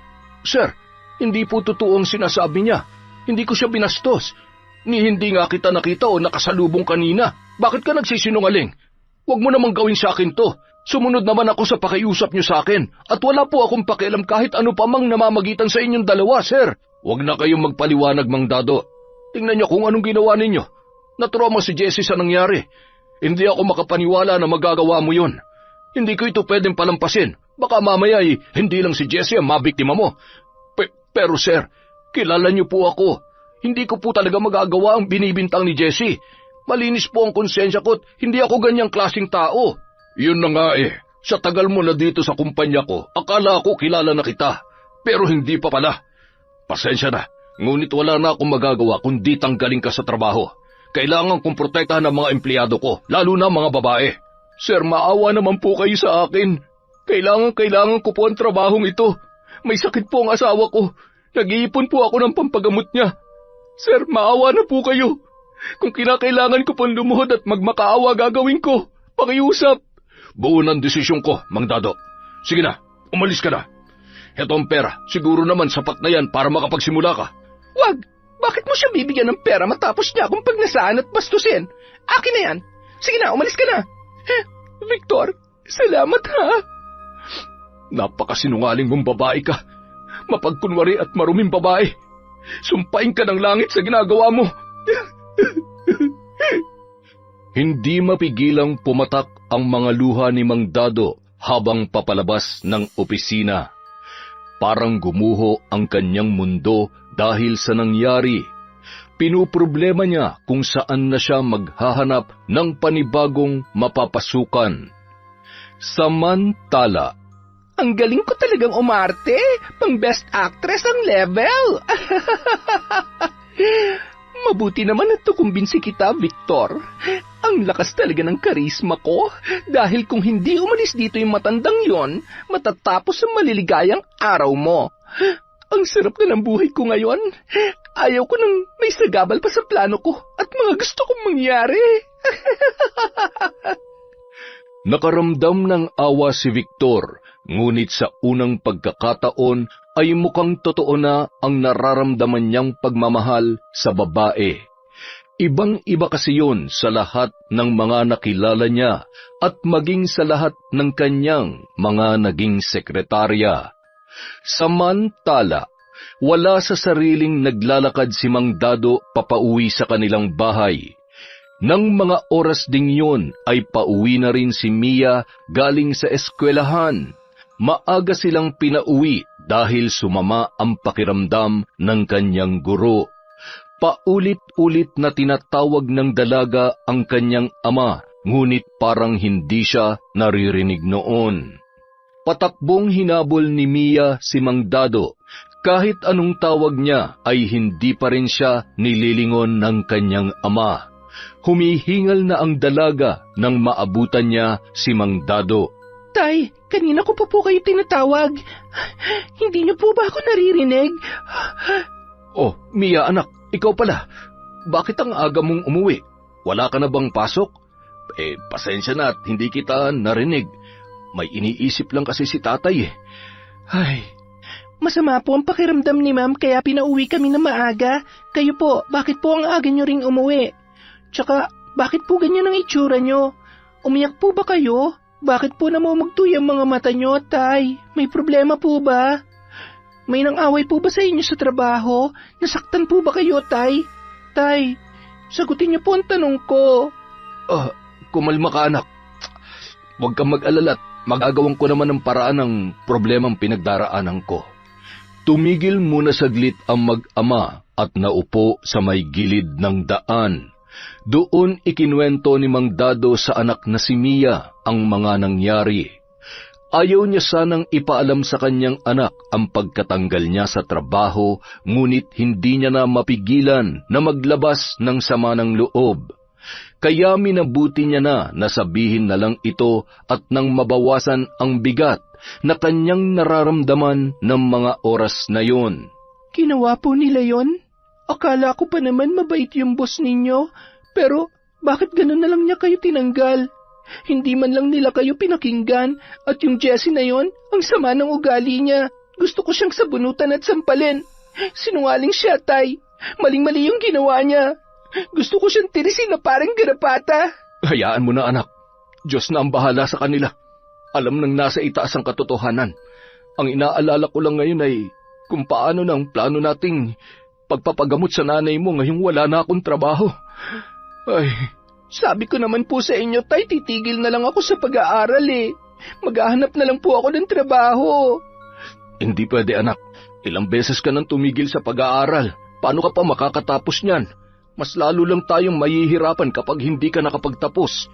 Sir, hindi po totoo ang sinasabi niya. Hindi ko siya binastos. Hindi nga kita nakita o nakasalubong kanina. Bakit ka nagsisinungaling? Huwag mo namang gawin sa akin to. Sumunod naman ako sa pakiusap niyo sa akin at wala po akong pakialam kahit ano pa mang namamagitan sa inyong dalawa, sir. Huwag na kayong magpaliwanag, Mang Dado. Tingnan niyo kung anong ginawa ninyo. Natrauma si Jessie sa nangyari. Hindi ako makapaniwala na magagawa mo yun. Hindi ko ito pwedeng palampasin. Baka mamaya hindi lang si Jessie ang mabiktima mo. Pero sir, kilala niyo po ako. Hindi ko po talaga magagawa ang binibintang ni Jessie. Malinis po ang konsensya ko't hindi ako ganyang klaseng tao. Yun na nga eh. Sa tagal mo na dito sa kumpanya ko, akala ko kilala na kita. Pero hindi pa pala. Pasensya na. Ngunit wala na akong magagawa kundi tanggalin ka sa trabaho. Kailangan kong protektahan ang mga empleyado ko, lalo na mga babae. Sir, maawa naman po kayo sa akin. Kailangan ko po ang trabahong ito. May sakit po ang asawa ko. Nag-iipon po ako ng pampagamot niya. Sir, maawa na po kayo. Kung kinakailangan ko pong lumuhod at magmakaawa, gagawin ko. Pakiusap. Buo ng desisyon ko, Mang Dado. Sige na, umalis ka na. Heto ang pera, siguro naman sapat na yan para makapagsimula ka. Wag! Bakit mo siya bibigyan ng pera matapos niya akong pagnasaan at bastusin? Akin na yan. Sige na, umalis ka na. Victor, salamat ha. Napakasinungaling mong babae ka. Mapagkunwari at maruming babae. Sumpain ka ng langit sa ginagawa mo. Hindi mapigilang pumatak ang mga luha ni Mang Dado habang papalabas ng opisina. Parang gumuho ang kanyang mundo dahil sa nangyari. Pinuproblema niya kung saan na siya maghahanap ng panibagong mapapasukan. Samantala, ang galing ko talagang umarte. Pang best actress ang level. Mabuti naman na kumbinsi kita, Victor. Ang lakas talaga ng karisma ko. Dahil kung hindi umalis dito yung matandang yon, matatapos ang maliligayang araw mo. Ang sarap na ng buhay ko ngayon. Ayaw ko nang may sagabal pa sa plano ko at mga gusto kong mangyari. Nakaramdam ng awa si Victor, ngunit sa unang pagkakataon ay mukhang totoo na ang nararamdaman niyang pagmamahal sa babae. Ibang-iba kasi yun sa lahat ng mga nakilala niya at maging sa lahat ng kanyang mga naging sekretarya. Samantala, wala sa sariling naglalakad si Mang Dado papauwi sa kanilang bahay. Nang mga oras ding yun ay pauwi na rin si Mia galing sa eskwelahan. Maaga silang pinauwi dahil sumama ang pakiramdam ng kanyang guro. Paulit-ulit na tinatawag ng dalaga ang kanyang ama, ngunit parang hindi siya naririnig noon. Patakbong hinabol ni Mia si Mang Dado. Kahit anong tawag niya ay hindi pa rin siya nililingon ng kanyang ama. Humihingal na ang dalaga nang maabutan niya si Mang Dado. Tay, kanina ko pa po kayo tinatawag. Hindi niyo po ba ako naririnig? Oh, Mia anak, ikaw pala. Bakit ang aga mong umuwi? Wala ka na bang pasok? Pasensya na at hindi kita narinig. May iniisip lang kasi si tatay eh. Ay, masama po ang pakiramdam ni ma'am kaya pinauwi kami na maaga. Kayo po, bakit po ang aga niyo ring umuwi? Tsaka, bakit po ganyan ang itsura niyo? Umiyak po ba kayo? Bakit po namumugtuy ang mga mata niyo, tay? May problema po ba? May nang-away po ba sa inyo sa trabaho? Nasaktan po ba kayo, tay? Tay, sagutin niyo po ang tanong ko. Kumalma ka anak. Huwag kang mag-alala at magagawan ko naman ng paraan ng problemang pinagdaraanan ko. Tumigil muna saglit ang mag-ama at naupo sa may gilid ng daan. Doon ikinuwento ni Mang Dado sa anak na si Mia ang mga nangyari. Ayaw niya sanang ipaalam sa kanyang anak ang pagkatanggal niya sa trabaho, ngunit hindi niya na mapigilan na maglabas ng sama ng loob. Kaya minabuti niya na nasabihin na lang ito at nang mabawasan ang bigat na kanyang nararamdaman ng mga oras na yon. Ginawa po nila yon? Akala ko pa naman mabait yung boss ninyo, pero bakit ganun na lang niya kayo tinanggal? Hindi man lang nila kayo pinakinggan at yung Jessie na yon, ang sama ng ugali niya. Gusto ko siyang sabunutan at sampalin. Sinungaling siya, tay. Maling-mali yung ginawa niya. Gusto ko siyang tirisin na parang garapata. Hayaan mo na anak. Diyos na ang bahala sa kanila. Alam nang nasa itaas ang katotohanan. Ang inaalala ko lang ngayon ay kung paano ng plano nating pagpapagamot sa nanay mo ngayong wala na akong trabaho. Ay, sabi ko naman po sa inyo, Tay, titigil na lang ako sa pag-aaral eh. Maghahanap na lang po ako ng trabaho. Hindi pwede, anak. Ilang beses ka nang tumigil sa pag-aaral. Paano ka pa makakatapos niyan? Mas lalo lang tayong mahihirapan kapag hindi ka nakapagtapos.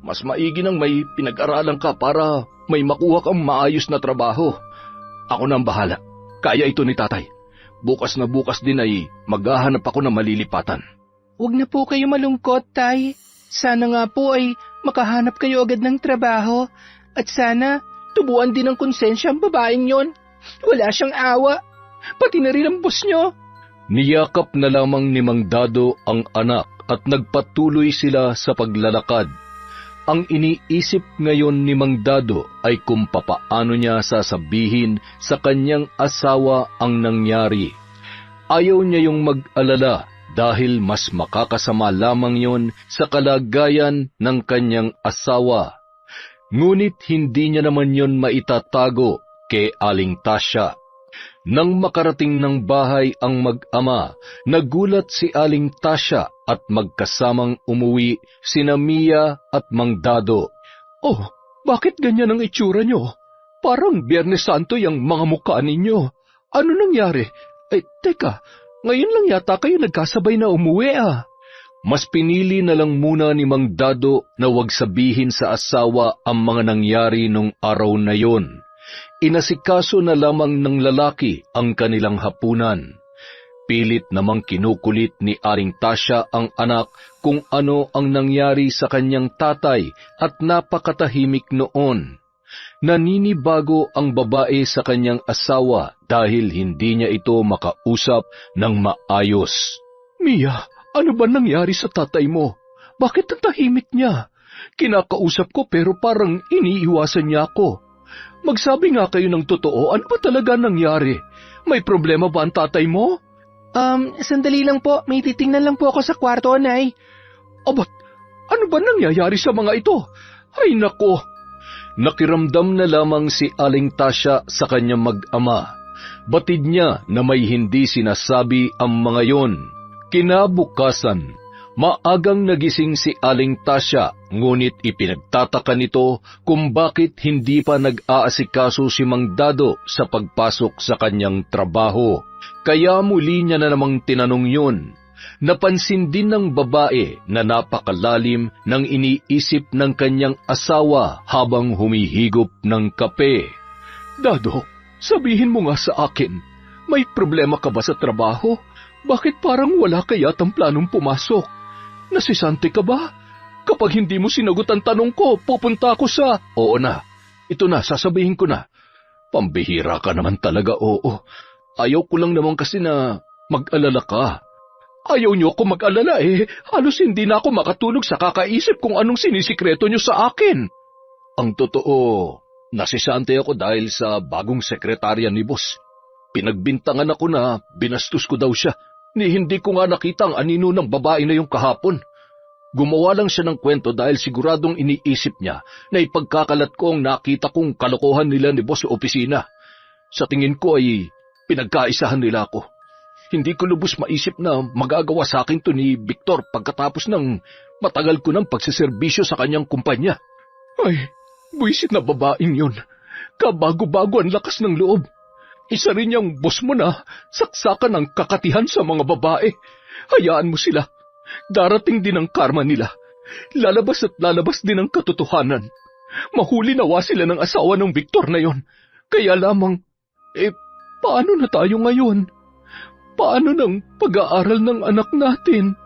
Mas maigi nang may pinag-aralan ka para may makuha kang maayos na trabaho. Ako na ang bahala. Kaya ito ni tatay. Bukas na bukas din ay maghahanap ako ng malilipatan. Huwag na po kayo malungkot, Tay. Sana nga po ay makahanap kayo agad ng trabaho. At sana tubuan din ng konsensya ang babaeng yon. Wala siyang awa. Pati na rin ang boss nyo. Niyakap na lamang ni Mang Dado ang anak at nagpatuloy sila sa paglalakad. Ang iniisip ngayon ni Mang Dado ay kung papaano niya sasabihin sa kanyang asawa ang nangyari. Ayaw niya yung mag-alala dahil mas makakasama lamang yon sa kalagayan ng kanyang asawa. Ngunit hindi niya naman yon maitatago kay Aling Tasya. Nang makarating ng bahay ang mag-ama, nagulat si Aling Tasya at magkasamang umuwi sina Mia at Mang Dado. Oh, bakit ganyan ang itsura nyo? Parang Biyernes Santo yung mga mukha ninyo. Ano nangyari? Teka, ngayon lang yata kayo nagkasabay na umuwi ah. Mas pinili na lang muna ni Mang Dado na wag sabihin sa asawa ang mga nangyari nung araw na yon. Inasikaso na lamang ng lalaki ang kanilang hapunan. Pilit namang kinukulit ni Aling Tasya ang anak kung ano ang nangyari sa kanyang tatay at napakatahimik noon. Naninibago ang babae sa kanyang asawa dahil hindi niya ito makausap ng maayos. Mia, ano ba nangyari sa tatay mo? Bakit ang tahimik niya? Kinakausap ko pero parang iniiwasan niya ako. Magsabi nga kayo ng totoo, ano ba talaga nangyari? May problema ba ang tatay mo? Sandali lang po, may titingnan lang po ako sa kwarto, Nay. Abat, ano ba nangyayari sa mga ito? Ay nako! Nakiramdam na lamang si Aling Tasya sa kanyang mag-ama. Batid niya na may hindi sinasabi ang mga yon. Kinabukasan, maagang nagising si Aling Tasya, ngunit ipinagtataka nito kung bakit hindi pa nag-aasikaso si Mang Dado sa pagpasok sa kanyang trabaho. Kaya muli niya na namang tinanong yun. Napansin din ng babae na napakalalim ng iniisip ng kanyang asawa habang humihigop ng kape. Dado, sabihin mo nga sa akin, may problema ka ba sa trabaho? Bakit parang wala ka yatang planong pumasok? Nasisante ka ba? Kapag hindi mo sinagot ang tanong ko, pupunta ako sa... Oo na, ito na, sasabihin ko na. Pambihira ka naman talaga, oo. Ayaw ko lang naman kasi na mag-alala ka. Ayaw niyo ako mag-alala eh. Halos hindi na ako makatulog sa kakaisip kung anong sinisikreto niyo sa akin. Ang totoo, nasisante ako dahil sa bagong sekretarya ni boss. Pinagbintangan ako na binastos ko daw siya. Hindi ko nga nakita ang anino ng babae na yung kahapon. Gumawa lang siya ng kwento dahil siguradong iniisip niya na ipagkakalat ko ang nakita kong kalokohan nila ni boss sa opisina. Sa tingin ko ay pinagkaisahan nila ako. Hindi ko lubos maisip na magagawa sa akin to ni Victor pagkatapos ng matagal ko ng pagsiservisyo sa kanyang kumpanya. Ay, buwisit na babaeng yun. Kabago-bago ang lakas ng loob. Isa rin yung boss mo na saksakan ng kakatihan sa mga babae. Hayaan mo sila. Darating din ang karma nila. Lalabas at lalabas din ang katotohanan. Mahuli nawa sila ng asawa ng Victor na yon. Kaya lamang, paano na tayo ngayon? Paano ng pag-aaral ng anak natin?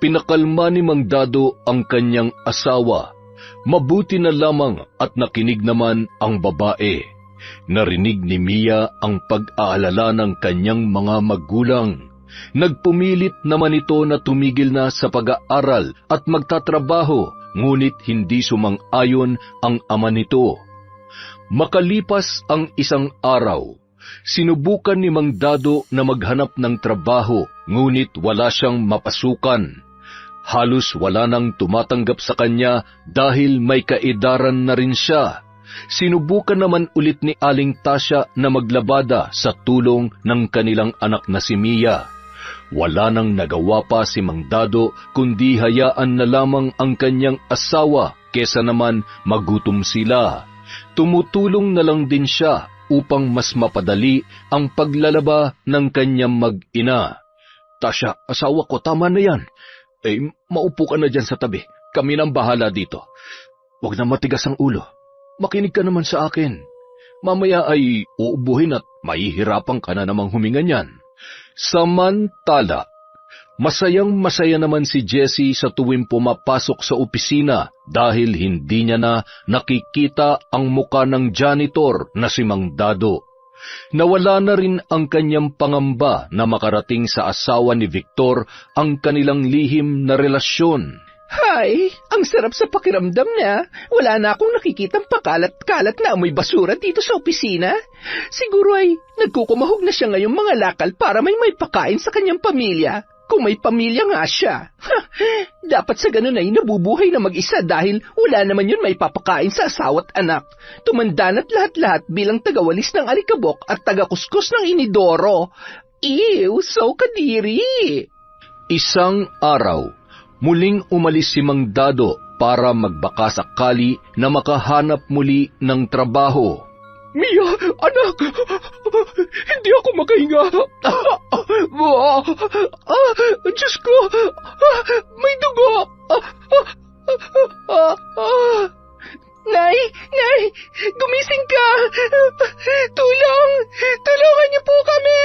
Pinakalma ni Mang Dado ang kanyang asawa. Mabuti na lamang at nakinig naman ang babae. Narinig ni Mia ang pag-aalala ng kanyang mga magulang. Nagpumilit naman ito na tumigil na sa pag-aaral at magtatrabaho, ngunit hindi sumang-ayon ang ama nito. Makalipas ang isang araw, sinubukan ni Mang Dado na maghanap ng trabaho, ngunit wala siyang mapasukan. Halos wala nang tumatanggap sa kanya dahil may kaedaran na rin siya. Sinubukan naman ulit ni Aling Tasya na maglabada sa tulong ng kanilang anak na si Mia. Wala nang nagawa pa si Mang Dado kundi hayaan na lamang ang kanyang asawa kesa naman magutom sila. Tumutulong na lang din siya upang mas mapadali ang paglalaba ng kanyang mag-ina. Tasha, asawa ko, tama na yan. Maupo ka na dyan sa tabi. Kami nang bahala dito. Huwag na matigas ang ulo. Makinig ka naman sa akin. Mamaya ay uubuhin at mahihirapan ka na namang huminga niyan. Samantala, masayang-masaya naman si Jessie sa tuwing pumapasok sa opisina dahil hindi niya na nakikita ang muka ng janitor na si Mang Dado. Nawala na rin ang kanyang pangamba na makarating sa asawa ni Victor ang kanilang lihim na relasyon. Hay, ang sarap sa pakiramdam niya. Wala na akong nakikitang pakalat-kalat na amoy basura dito sa opisina. Siguro ay nagkukumahog na siya ngayong mga lakal para may pakain sa kanyang pamilya. Kung may pamilya nga siya. Dapat sa ganun ay nabubuhay na mag-isa dahil wala naman yun may papakain sa asawa't anak. Tumanda na't lahat-lahat bilang tagawalis ng alikabok at tagakuskus ng inidoro. Ew, so kadiri! Isang araw, muling umalis si Mang Dado para magbaka sakali na makahanap muli ng trabaho. Mia, anak! Hindi ako makahinga! Diyos ko! May dugo! Nay! Nay! Gumising ka! Tulong! Tulungan niyo po kami!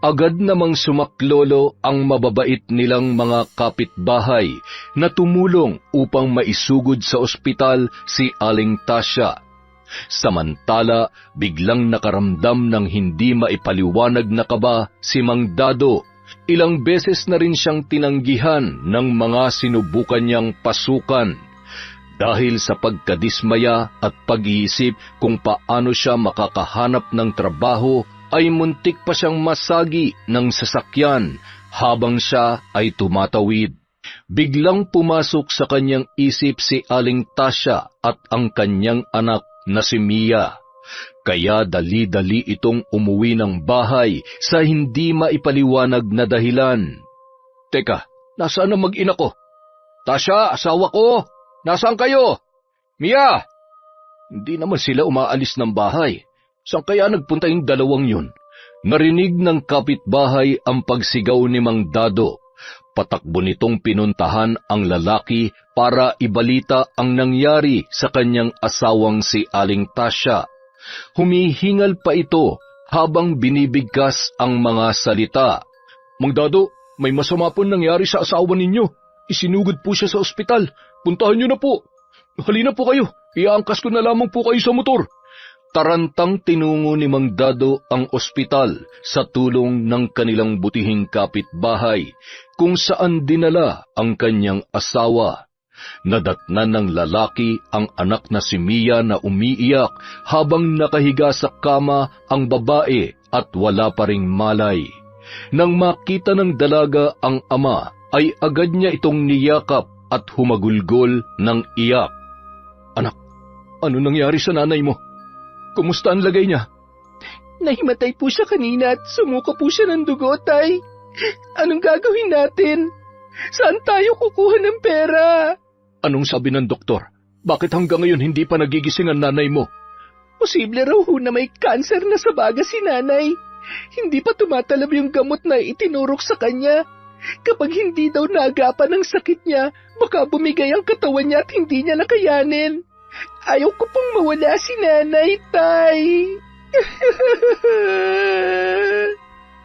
Agad namang sumaklolo ang mababait nilang mga kapitbahay na tumulong upang maisugod sa ospital si Aling Tasha. Samantala, biglang nakaramdam ng hindi maipaliwanag na kaba si Mang Dado. Ilang beses na rin siyang tinanggihan ng mga sinubukan niyang pasukan. Dahil sa pagkadismaya at pag-iisip kung paano siya makakahanap ng trabaho, ay muntik pa siyang masagi ng sasakyan habang siya ay tumatawid. Biglang pumasok sa kanyang isip si Aling Tasha at ang kanyang anak na si Mia. Kaya dali-dali itong umuwi ng bahay sa hindi maipaliwanag na dahilan. Teka, nasaan ang mag-ina ko? Tasha, asawa ko! Nasaan kayo? Mia! Hindi naman sila umaalis ng bahay. Saan kaya nagpunta yung dalawang yun? Narinig ng kapitbahay ang pagsigaw ni Mang Dado. Patakbo nitong pinuntahan ang lalaki para ibalita ang nangyari sa kanyang asawang si Aling Tasha. Humihingal pa ito habang binibigkas ang mga salita. Mang Dado, may masama po nangyari sa asawa ninyo. Isinugod po siya sa ospital. Puntahan niyo na po. Halina po kayo. Iangkas ko na lamang po kayo sa motor. Tarantang tinungo ni Mang Dado ang ospital sa tulong ng kanilang butihing kapitbahay kung saan dinala ang kanyang asawa. Nadatnan ng lalaki ang anak na si Mia na umiiyak habang nakahiga sa kama ang babae at wala pa ring malay. Nang makita ng dalaga ang ama, ay agad niya itong niyakap at humagulgol ng iyak. Anak, ano nangyari sa nanay mo? Kumusta ang lagay niya? Nahimatay po siya kanina at sumuka po siya ng dugo, Tay. Anong gagawin natin? Saan tayo kukuha ng pera? Anong sabi ng doktor? Bakit hanggang ngayon hindi pa nagigising ang nanay mo? Posible raw na may kanser na sa baga si nanay. Hindi pa tumatalab yung gamot na itinurok sa kanya. Kapag hindi daw naagapan ang sakit niya, baka bumigay ang katawan niya at hindi niya nakayanin. Ayaw ko pong mawala si nanay, Tay.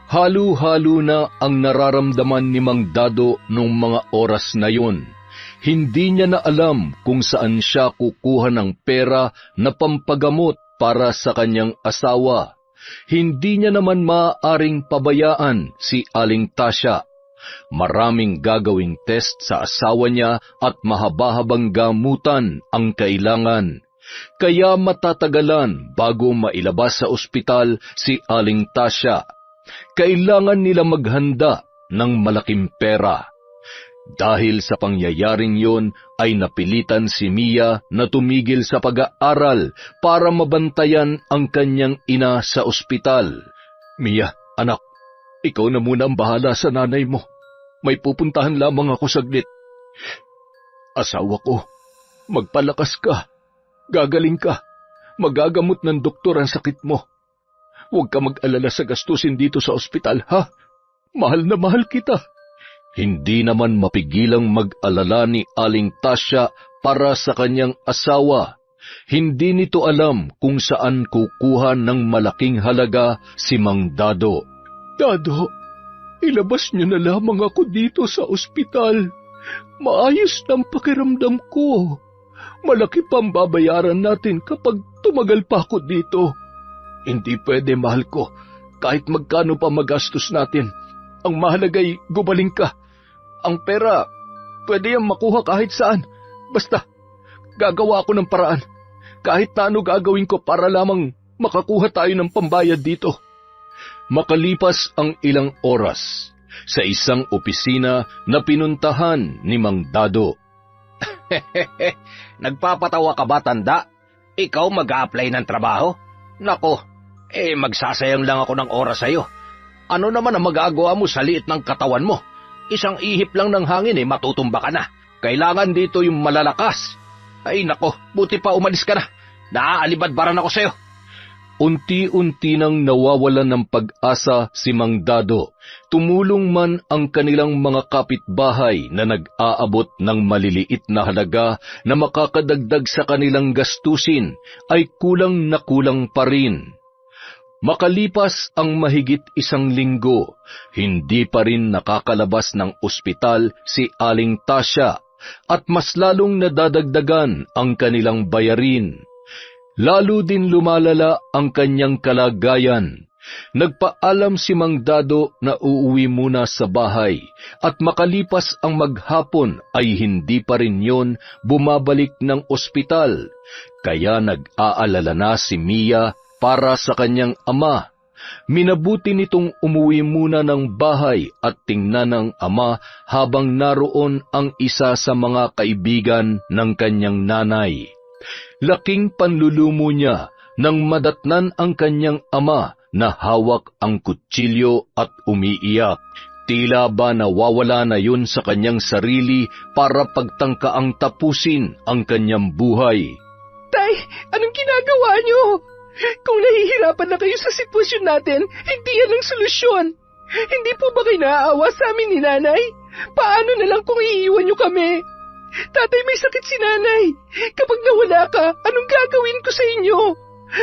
Halo-halo na ang nararamdaman ni Mang Dado nung mga oras na yun. Hindi niya na alam kung saan siya kukuha ng pera na pampagamot para sa kanyang asawa. Hindi niya naman maaaring pabayaan si Aling Tasha. Maraming gagawing test sa asawa niya at mahaba-habang gamutan ang kailangan. Kaya matatagalan bago mailabas sa ospital si Aling Tasha. Kailangan nila maghanda ng malaking pera. Dahil sa pangyayaring yun ay napilitan si Mia na tumigil sa pag-aaral para mabantayan ang kanyang ina sa ospital. Mia, anak, ikaw na muna ang bahala sa nanay mo. May pupuntahan lamang ako saglit. Asawa ko, magpalakas ka. Gagaling ka. Magagamot ng doktor ang sakit mo. Huwag ka mag-alala sa gastusin dito sa ospital, ha? Mahal na mahal kita. Hindi naman mapigilang mag-alala ni Aling Tasya para sa kanyang asawa. Hindi nito alam kung saan kukuha ng malaking halaga si Mang Dado. Dado, ilabas niyo na lamang ako dito sa ospital. Maayos ng pakiramdam ko. Malaki pang babayaran natin kapag tumagal pa ako dito. Hindi pwede, mahal ko. Kahit magkano pa magastos natin. Ang mahalaga'y gumaling ka. Ang pera, pwede yung makuha kahit saan. Basta, gagawa ako ng paraan. Kahit na ano gagawin ko para lamang makakuha tayo ng pambayad dito. Makalipas ang ilang oras, sa isang opisina na pinuntahan ni Mang Dado. Nagpapatawa ka ba, tanda? Ikaw mag-a-apply ng trabaho? Nako, magsasayang lang ako ng oras sa'yo. Ano naman ang magagawa mo sa liit ng katawan mo? Isang ihip lang ng hangin matutumba ka na. Kailangan dito yung malalakas. Ay nako, buti pa umalis ka na. Naaalibadbaran ako sa'yo. Unti-unti nang nawawalan ng pag-asa si Mang Dado. Tumulong man ang kanilang mga kapitbahay na nag-aabot ng maliliit na halaga na makakadagdag sa kanilang gastusin, ay kulang na kulang pa rin. Makalipas ang mahigit 1 linggo, hindi pa rin nakakalabas ng ospital si Aling Tasya at mas lalong nadadagdagan ang kanilang bayarin. Lalo din lumalala ang kanyang kalagayan. Nagpaalam si Mang Dado na uuwi muna sa bahay at makalipas ang maghapon ay hindi pa rin yon bumabalik ng ospital. Kaya nag-aalala na si Mia para sa kanyang ama. Minabuti nitong umuwi muna ng bahay at tingnan ng ama habang naroon ang isa sa mga kaibigan ng kanyang nanay. Laking panlulumo niya nang madatnan ang kanyang ama na hawak ang kutsilyo at umiiyak. Tila ba nawawala na yun sa kanyang sarili para pagtangkaang tapusin ang kanyang buhay. Tay, anong ginagawa niyo? Kung nahihirapan na kayo sa sitwasyon natin, hindi yan ang solusyon. Hindi po ba kayo naaawa sa amin ni nanay? Paano na lang kung iiwan niyo kami? Tatay, may sakit si nanay. Kapag nawala ka, anong gagawin ko sa inyo?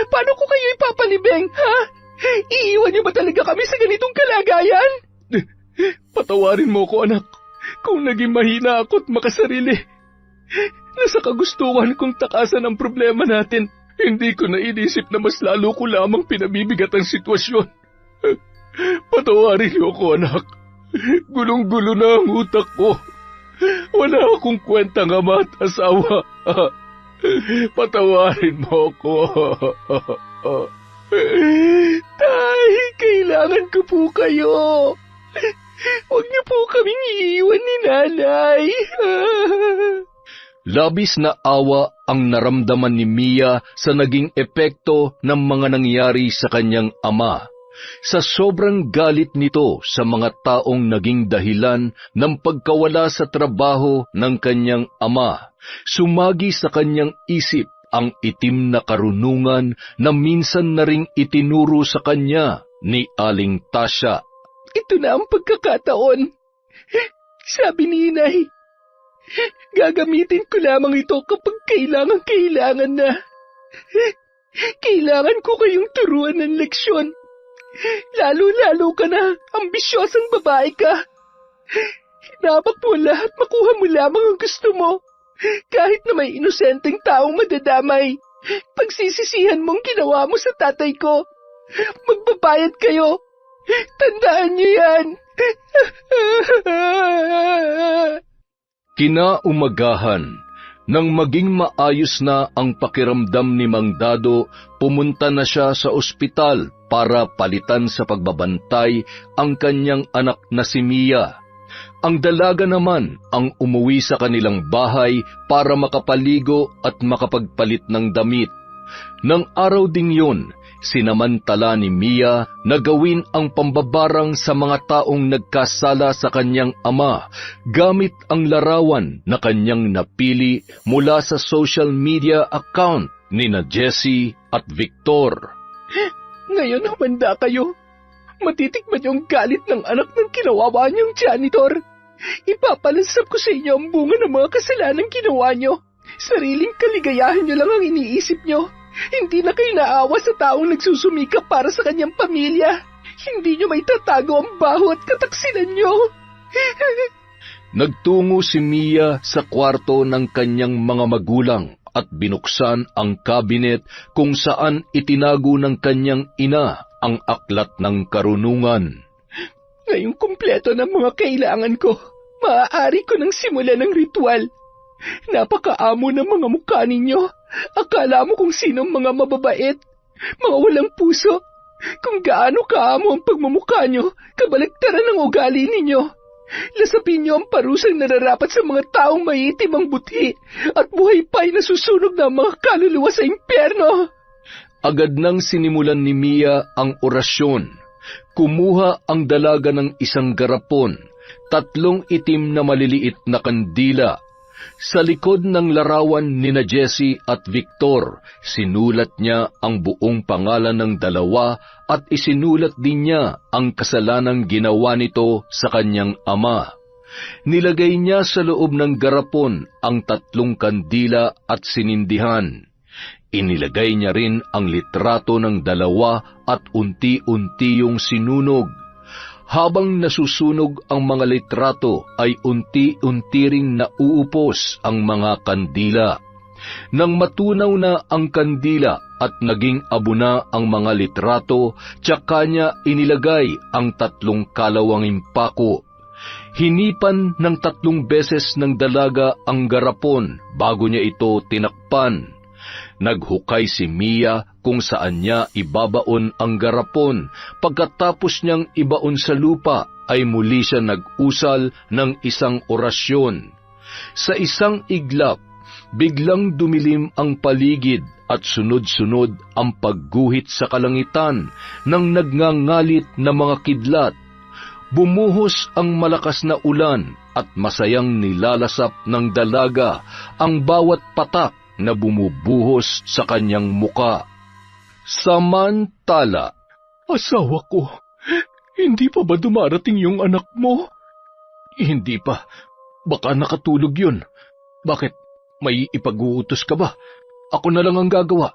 Paano ko kayo ipapalibing, ha? Iiwan niyo ba talaga kami sa ganitong kalagayan? Patawarin mo ko, anak, kung naging mahina ako at makasarili. Nasa kagustuhan kong takasan ang problema natin. Hindi ko nainisip na mas lalo ko lamang pinabibigat ang sitwasyon. Patawarin niyo ko, anak. Gulong-gulo na ang utak ko. Wala akong kwentang ama at asawa. Patawarin mo ko. Tay, kailangan ko po kayo. Huwag niyo po kaming iiwan ni nanay. Labis na awa ang naramdaman ni Mia sa naging epekto ng mga nangyari sa kanyang ama. Sa sobrang galit nito sa mga taong naging dahilan ng pagkawala sa trabaho ng kanyang ama, sumagi sa kanyang isip ang itim na karunungan na minsan na ring itinuro sa kanya ni Aling Tasya. Ito na ang pagkakataon. Sabi ni inay, gagamitin ko lamang ito kapag kailangan na. Kailangan ko kayong turuan ng leksyon. Lalo-lalo ka na, ambisyosang babae ka. Hinabak mo lahat, makuha mo lamang ang gusto mo. Kahit na may inosenteng taong madadamay, pagsisisihan mong ginawa mo sa tatay ko. Magbabayad kayo. Tandaan niyo yan. Kinaumagahan, nang maging maayos na ang pakiramdam ni Mang Dado, pumunta na siya sa ospital para palitan sa pagbabantay ang kanyang anak na si Mia. Ang dalaga naman ang umuwi sa kanilang bahay para makapaligo at makapagpalit ng damit. Nang araw ding yun, Sinamantala ni Mia na gawin ang pambabarang sa mga taong nagkasala sa kanyang ama gamit ang larawan na kanyang napili mula sa social media account ni na Jessie at Victor. Ngayon humanda kayo. Matitikman yung galit ng anak ng kinawawa niyong janitor. Ipapalansap ko sa inyo ang bunga ng mga kasalanang ginawa niyo. Sariling kaligayahan niyo lang ang iniisip niyo. Hindi na kayo naawa sa taong nagsusumikap para sa kanyang pamilya. Hindi niyo may tatago ang baho at kataksinan niyo. Nagtungo si Mia sa kwarto ng kanyang mga magulang at binuksan ang kabinet kung saan itinago ng kanyang ina ang aklat ng karunungan. Ngayong kumpleto ng mga kailangan ko, maaari ko nang simulan ng ritual. Napakaamo ng mga mukha ninyo. Akala mo kung sinong mga mababait, mga walang puso. Kung gaano kaamo ang pagmumukha nyo, kabaligtaran ng ugali ninyo. Lasapin nyo ang parusang nararapat sa mga taong maitim ang buti at buhay pa'y nasusunog na mga kaluluwa sa impyerno. Agad nang sinimulan ni Mia ang orasyon. Kumuha ang dalaga ng isang garapon, 3 itim na maliliit na kandila. Sa likod ng larawan ni na Jessie at Victor, sinulat niya ang buong pangalan ng dalawa at isinulat din niya ang kasalanang ginawa nito sa kanyang ama. Nilagay niya sa loob ng garapon ang 3 kandila at sinindihan. Inilagay niya rin ang litrato ng dalawa at unti-unti yung sinunog. Habang nasusunog ang mga litrato ay unti-unti ring nauupos ang mga kandila. Nang matunaw na ang kandila at naging abo na ang mga litrato, tsaka niya inilagay ang 3 kalawanging pako. Hinipan ng 3 beses ng dalaga ang garapon bago niya ito tinakpan. Naghukay si Mia kung saan niya ibabaon ang garapon. Pagkatapos niyang ibaon sa lupa, ay muli siya nag-usal ng isang orasyon. Sa isang iglap, biglang dumilim ang paligid at sunod-sunod ang pagguhit sa kalangitan ng nagngangalit na mga kidlat. Bumuhos ang malakas na ulan at masayang nilalasap ng dalaga ang bawat patak na bumubuhos sa kanyang muka. Samantala, Asawa ko, hindi pa ba dumarating yung anak mo? hindi pa. Baka nakatulog yun. Bakit? May ipag-uutos ka ba? Ako na lang ang gagawa.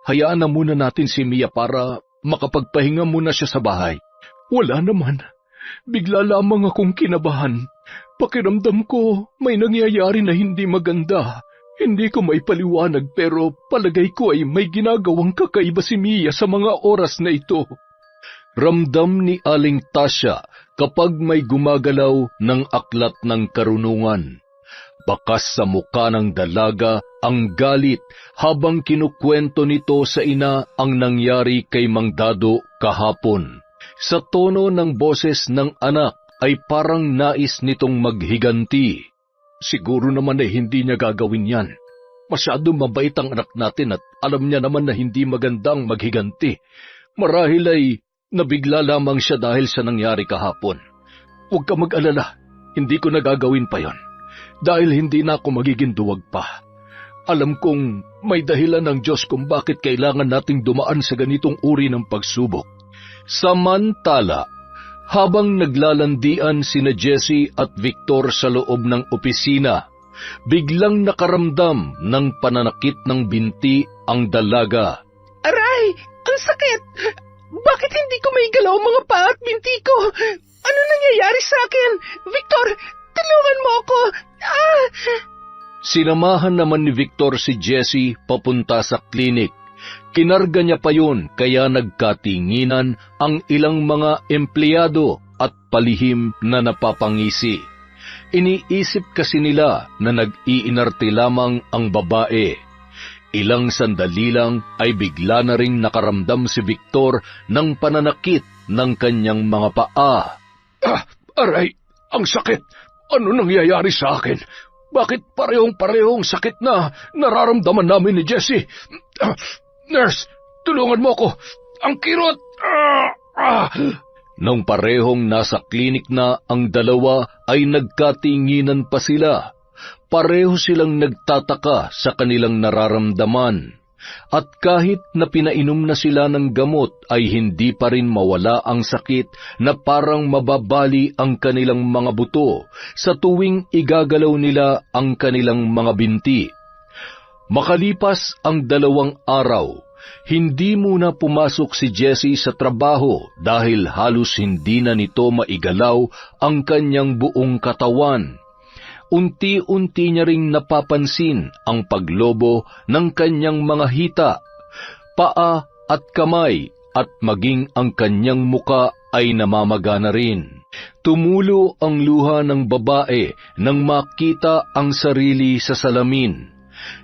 Hayaan na muna natin si Mia para makapagpahinga muna siya sa bahay. Wala naman. Bigla lamang akong kinabahan. Pakiramdam ko may nangyayari na hindi maganda. Hindi ko maipaliwanag pero palagay ko ay may ginagawang kakaiba si Mia sa mga oras na ito. Ramdam ni Aling Tasya kapag may gumagalaw ng aklat ng karunungan. Bakas sa muka ng dalaga ang galit habang kinukwento nito sa ina ang nangyari kay Mang Dado kahapon. Sa tono ng boses ng anak ay parang nais nitong maghiganti. Siguro naman ay hindi niya gagawin yan. Masyadong mabait ang anak natin at alam niya naman na hindi magandang maghiganti. Marahil ay nabigla lamang siya dahil sa nangyari kahapon. Huwag ka mag-alala, hindi ko nagagawin pa yon. Dahil hindi na ako magiging duwag pa. Alam kong may dahilan ng Diyos kung bakit kailangan nating dumaan sa ganitong uri ng pagsubok. Samantala, habang naglalandian sina Jessie at Victor sa loob ng opisina, biglang nakaramdam ng pananakit ng binti ang dalaga. Aray! Ang sakit! Bakit hindi ko maigalaw ang mga paa at binti ko? Ano nangyayari sa akin? Victor, tulungan mo ako! Sinamahan naman ni Victor si Jessie papunta sa klinik. Kinarga niya pa yun kaya nagkatinginan ang ilang mga empleyado at palihim na napapangisi. Iniisip kasi nila na nag-iinarte lamang ang babae. Ilang sandali lang ay bigla na ring nakaramdam si Victor ng pananakit ng kanyang mga paa. Aray! Ang sakit! Ano nangyayari sa akin? Bakit parehong-parehong sakit na nararamdaman namin ni Jessie? Nurse, tulungan mo ako. Ang kirot! Ah! Ah! Nang parehong nasa klinik na ang dalawa ay nagkatinginan pa sila. Pareho silang nagtataka sa kanilang nararamdaman. At kahit na pinainom na sila ng gamot ay hindi pa rin mawala ang sakit na parang mababali ang kanilang mga buto sa tuwing igagalaw nila ang kanilang mga binti. Makalipas ang 2 araw, hindi muna pumasok si Jessie sa trabaho dahil halos hindi na nito maigalaw ang kanyang buong katawan. Unti-unti niya ring napapansin ang paglobo ng kanyang mga hita, paa at kamay at maging ang kanyang muka ay namamaga na rin. Tumulo ang luha ng babae nang makita ang sarili sa salamin.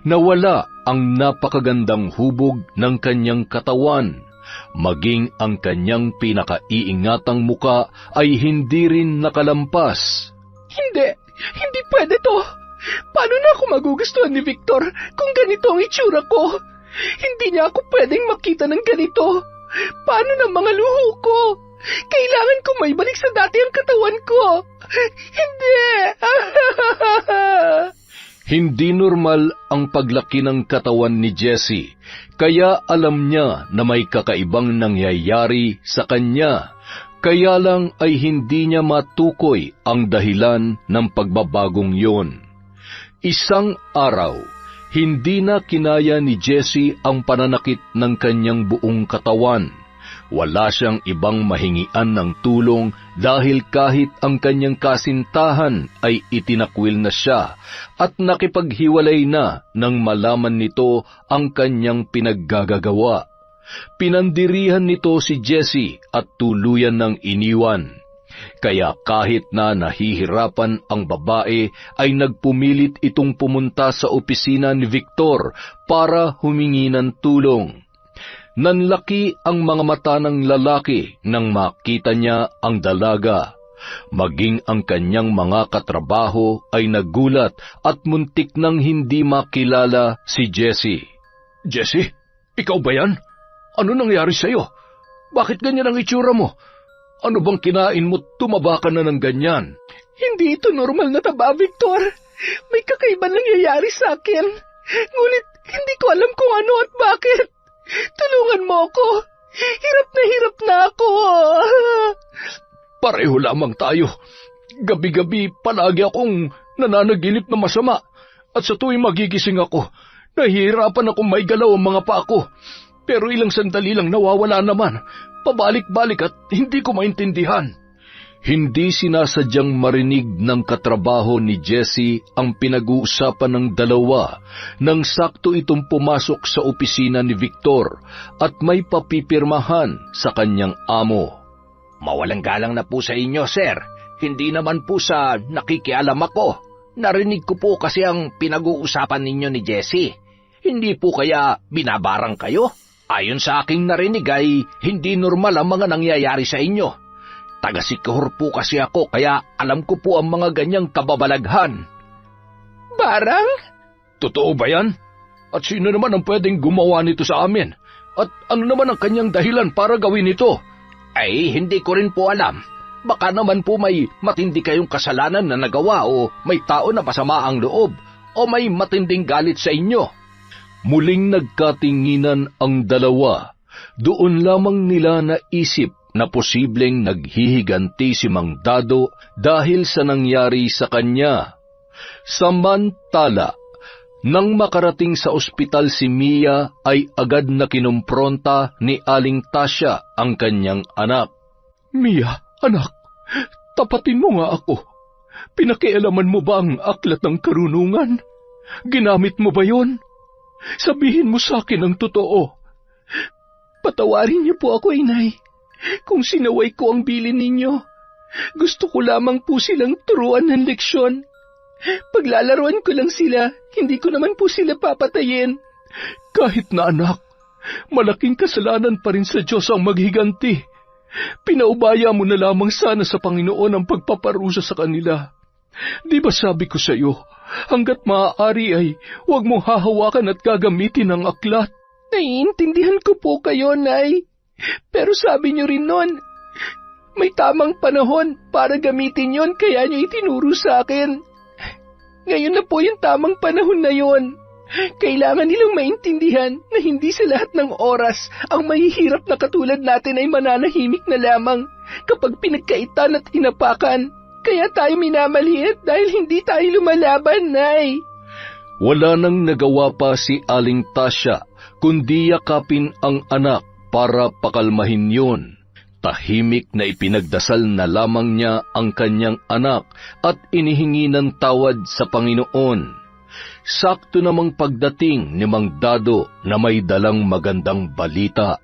Nawala ang napakagandang hubog ng kanyang katawan. Maging ang kanyang pinakaiingatang muka ay hindi rin nakalampas. Hindi pwede to. Paano na ako magugustuhan ni Victor kung ganito ang itsura ko? Hindi niya ako pwedeng makita ng ganito. Paano na mga luho ko? Kailangan ko maibalik sa dati ang katawan ko. Hindi! Hindi normal ang paglaki ng katawan ni Jessie, kaya alam niya na may kakaibang nangyayari sa kanya. Kaya lang ay hindi niya matukoy ang dahilan ng pagbabagong yon. Isang araw, hindi na kinaya ni Jessie ang pananakit ng kanyang buong katawan. Wala siyang ibang mahingian ng tulong dahil kahit ang kanyang kasintahan ay itinakwil na siya at nakipaghiwalay na nang malaman nito ang kanyang pinaggagawa. Pinandirihan nito si Jessie at tuluyan ng iniwan. Kaya kahit na nahihirapan ang babae ay nagpumilit itong pumunta sa opisina ni Victor para humingi ng tulong. Nanlaki ang mga mata ng lalaki nang makita niya ang dalaga. Maging ang kanyang mga katrabaho ay nagulat at muntik nang hindi makilala si Jessie. Jessie, ikaw ba yan? Ano nangyari sa'yo? Bakit ganyan ang itsura mo? Ano bang kinain mo tumaba ka na ng ganyan? Hindi ito normal na taba, Victor. May kakaibang nangyayari sa akin. Ngunit hindi ko alam kung ano at bakit. Tulungan mo ako. Hirap na ako. Pareho lamang tayo. Gabi-gabi palagi akong nananaginip na masama. At sa tuwing magigising ako, nahihirapan akong maigalaw ang mga paa ko. Pero ilang sandali lang nawawala naman. Pabalik-balik at hindi ko maintindihan. Hindi sinasadyang marinig ng katrabaho ni Jessie ang pinag-uusapan ng dalawa nang sakto itong pumasok sa opisina ni Victor at may papipirmahan sa kanyang amo. Mawalang galang na po sa inyo, sir. Hindi naman po sa nakikialam ako. Narinig ko po kasi ang pinag-uusapan ninyo ni Jessie. Hindi po kaya binabarang kayo? Ayon sa aking narinig ay hindi normal ang mga nangyayari sa inyo. Taga-Sikihor po kasi ako kaya alam ko po ang mga ganyang kababalaghan. Barang? Totoo ba yan? At sino naman ang pwedeng gumawa nito sa amin? At ano naman ang kanyang dahilan para gawin ito? Ay, hindi ko rin po alam. Baka naman po may matindi kayong kasalanan na nagawa o may tao na masama ang loob o may matinding galit sa inyo. Muling nagkatinginan ang dalawa. Doon lamang nila naisip na posibleng naghihiganti si Mang Dado dahil sa nangyari sa kanya. Samantala, nang makarating sa ospital si Mia ay agad na kinumpronta ni Aling Tasya ang kanyang anak. Mia, anak, tapatin mo nga ako. Pinakialaman mo ba ang aklat ng karunungan? Ginamit mo ba yon? Sabihin mo sa akin ang totoo. Patawarin niyo po ako, inay, kung sinaway ko ang bilin ninyo. Gusto ko lamang po silang turuan ng leksyon. Paglalaruan ko lang sila, hindi ko naman po sila papatayin. Kahit na anak, malaking kasalanan pa rin sa Diyos ang maghiganti. Pinaubaya mo na lamang sana sa Panginoon ang pagpaparusa sa kanila. Di ba sabi ko sa iyo, hanggat maaari ay huwag mong hahawakan at gagamitin ang aklat. Naiintindihan ko po kayo, Nay. Pero sabi niyo rin noon, may tamang panahon para gamitin yon kaya niyo itinuro sa akin. Ngayon na po yung tamang panahon na yon. Kailangan nilang maintindihan na hindi sa lahat ng oras ang mahihirap na katulad natin ay mananahimik na lamang kapag pinagkaitan at inapakan. Kaya tayo minamaliit dahil hindi tayo lumalaban, Nay. Wala nang nagawa pa si Aling Tasya kundi yakapin ang anak para pakalmahin yun. Tahimik na ipinagdasal na lamang niya ang kanyang anak at inihingi ng tawad sa Panginoon. Sakto namang pagdating ni Mang Dado na may dalang magandang balita.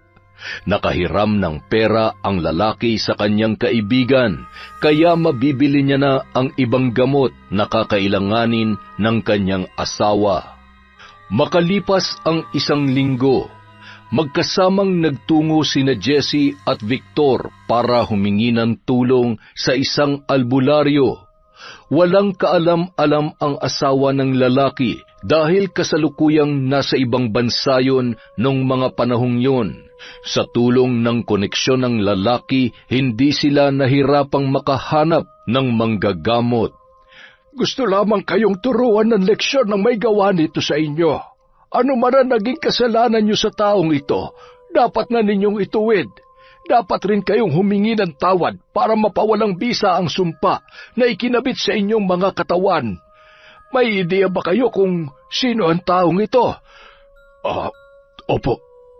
Nakahiram ng pera ang lalaki sa kanyang kaibigan, kaya mabibili niya na ang ibang gamot na kakailanganin ng kanyang asawa. Makalipas ang 1 linggo, magkasamang nagtungo sina Jessie at Victor para humingi ng tulong sa isang albularyo. Walang kaalam-alam ang asawa ng lalaki dahil kasalukuyang nasa ibang bansa yun nung mga panahong yun. Sa tulong ng koneksyon ng lalaki, hindi sila nahirapang makahanap ng manggagamot. Gusto lamang kayong turuan ng leksyon ng may gawa nito sa inyo. Ano man ang naging kasalanan niyo sa taong ito, dapat na ninyong ituwid. Dapat rin kayong humingi ng tawad para mapawalang bisa ang sumpa na ikinabit sa inyong mga katawan. May ideya ba kayo kung sino ang taong ito? Opo,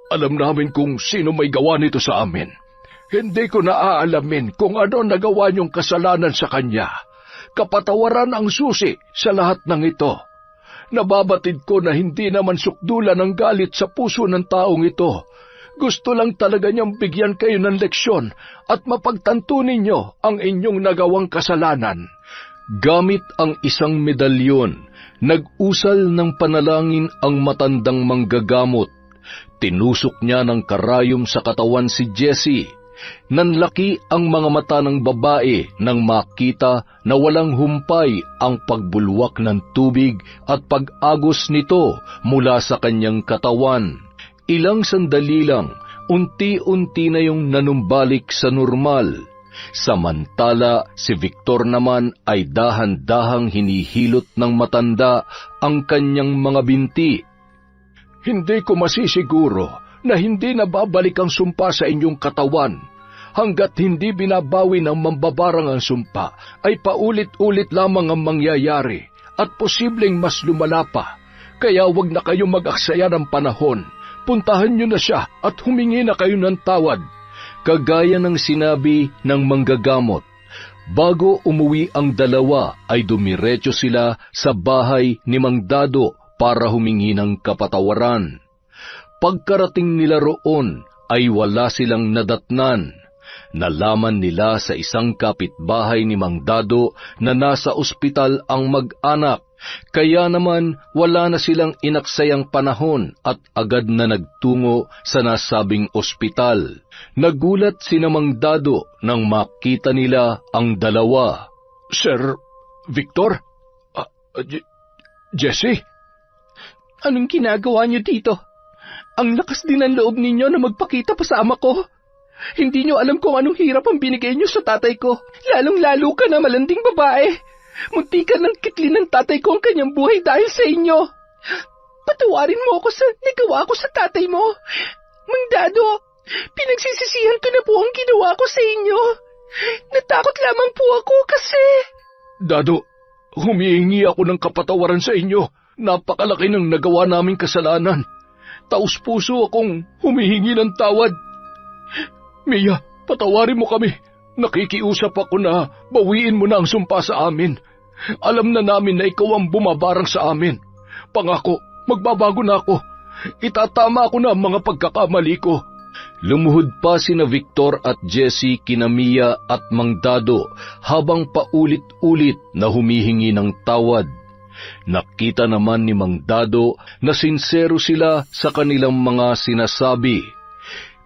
alam namin kung sino may gawa nito sa amin. Hindi ko naaalamin kung ano nagawa niyong kasalanan sa kanya. Kapatawaran ang susi sa lahat ng ito. Nababatid ko na hindi naman sukdulan ang galit sa puso ng taong ito. Gusto lang talaga niyang bigyan kayo ng leksyon at mapagtanto ninyo ang inyong nagawang kasalanan. Gamit ang 1 medalyon, nag-usal ng panalangin ang matandang manggagamot. Tinusok niya ng karayom sa katawan si Jessie. Nanlaki ang mga mata ng babae nang makita na walang humpay ang pagbulwak ng tubig at pag-agos nito mula sa kanyang katawan. Ilang sandali lang, unti-unti na yung nanumbalik sa normal. Samantala, si Victor naman ay dahan-dahang hinihilot ng matanda ang kanyang mga binti. Hindi ko masisiguro na hindi nababalik ang sumpa sa inyong katawan. Hanggat hindi binabawi ng mambabarang ang sumpa, ay paulit-ulit lamang ang mangyayari at posibleng mas lumala pa. Kaya wag na kayo mag-aksaya ng panahon. Puntahan niyo na siya at humingi na kayo ng tawad. Kagaya ng sinabi ng manggagamot, bago umuwi ang dalawa ay dumiretso sila sa bahay ni Mang Dado para humingi ng kapatawaran. Pagkarating nila roon ay wala silang nadatnan. Nalaman nila sa isang kapitbahay ni Mang Dado na nasa ospital ang mag-anak, kaya naman wala na silang inaksayang panahon at agad na nagtungo sa nasabing ospital. Nagulat sina Mang Dado nang makita nila ang dalawa. Sir Victor? Jessie? Anong ginagawa niyo dito? Ang lakas din ng loob ninyo na magpakita pa sa ama ko. Hindi niyo alam kung anong hirap ang binigay niyo sa tatay ko. Lalong-lalo ka na malanding babae. Muntikan ng kitlin ng tatay ko ang kanyang buhay dahil sa inyo. Patawarin mo ako sa nagawa ko sa tatay mo. Mang Dado, pinagsisisihan ko na po ang ginawa ko sa inyo. Natakot lamang po ako kasi... Dado, humihingi ako ng kapatawaran sa inyo. Napakalaki ng nagawa naming kasalanan. Taus-puso akong humihingi ng tawad. Mia, patawarin mo kami. Nakikiusap ako na bawiin mo na ang sumpa sa amin. Alam na namin na ikaw ang bumabarang sa amin. Pangako, magbabago na ako. Itatama ako na ang mga pagkakamali ko. Lumuhod pa sina Victor at Jessie kina Mia at Mang Dado habang paulit-ulit na humihingi ng tawad. Nakita naman ni Mang Dado na sinsero sila sa kanilang mga sinasabi.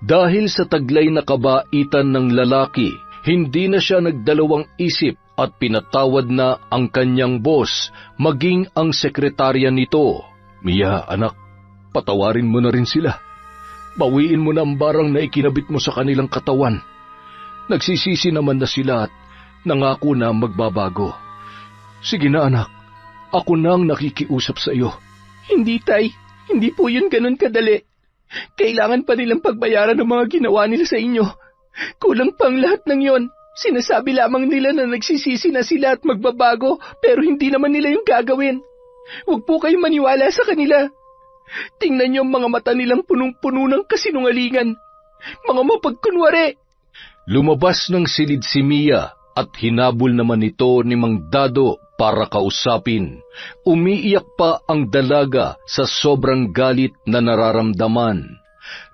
Dahil sa taglay na kabaitan ng lalaki, hindi na siya nagdalawang isip at pinatawad na ang kanyang boss, maging ang sekretarya nito. Mia, anak, patawarin mo na rin sila. Bawiin mo na ang barang na ikinabit mo sa kanilang katawan. Nagsisisi naman na sila at nangako na magbabago. Sige na anak, ako na ang nakikiusap sa iyo. Hindi, Tay. Hindi po yun ganun kadali. Kailangan pa nilang pagbayaran ng mga ginawa nila sa inyo. Kulang pang lahat ng yon. Sinasabi lamang nila na nagsisisi na sila at magbabago, pero hindi naman nila yung gagawin. Huwag po kayong maniwala sa kanila. Tingnan niyo ang mga mata nilang punong-puno ng kasinungalingan. Mga mapagkunwari. Lumabas ng silid si Mia at hinabol naman ito ni Mang Dado para kausapin. Umiiyak pa ang dalaga sa sobrang galit na nararamdaman.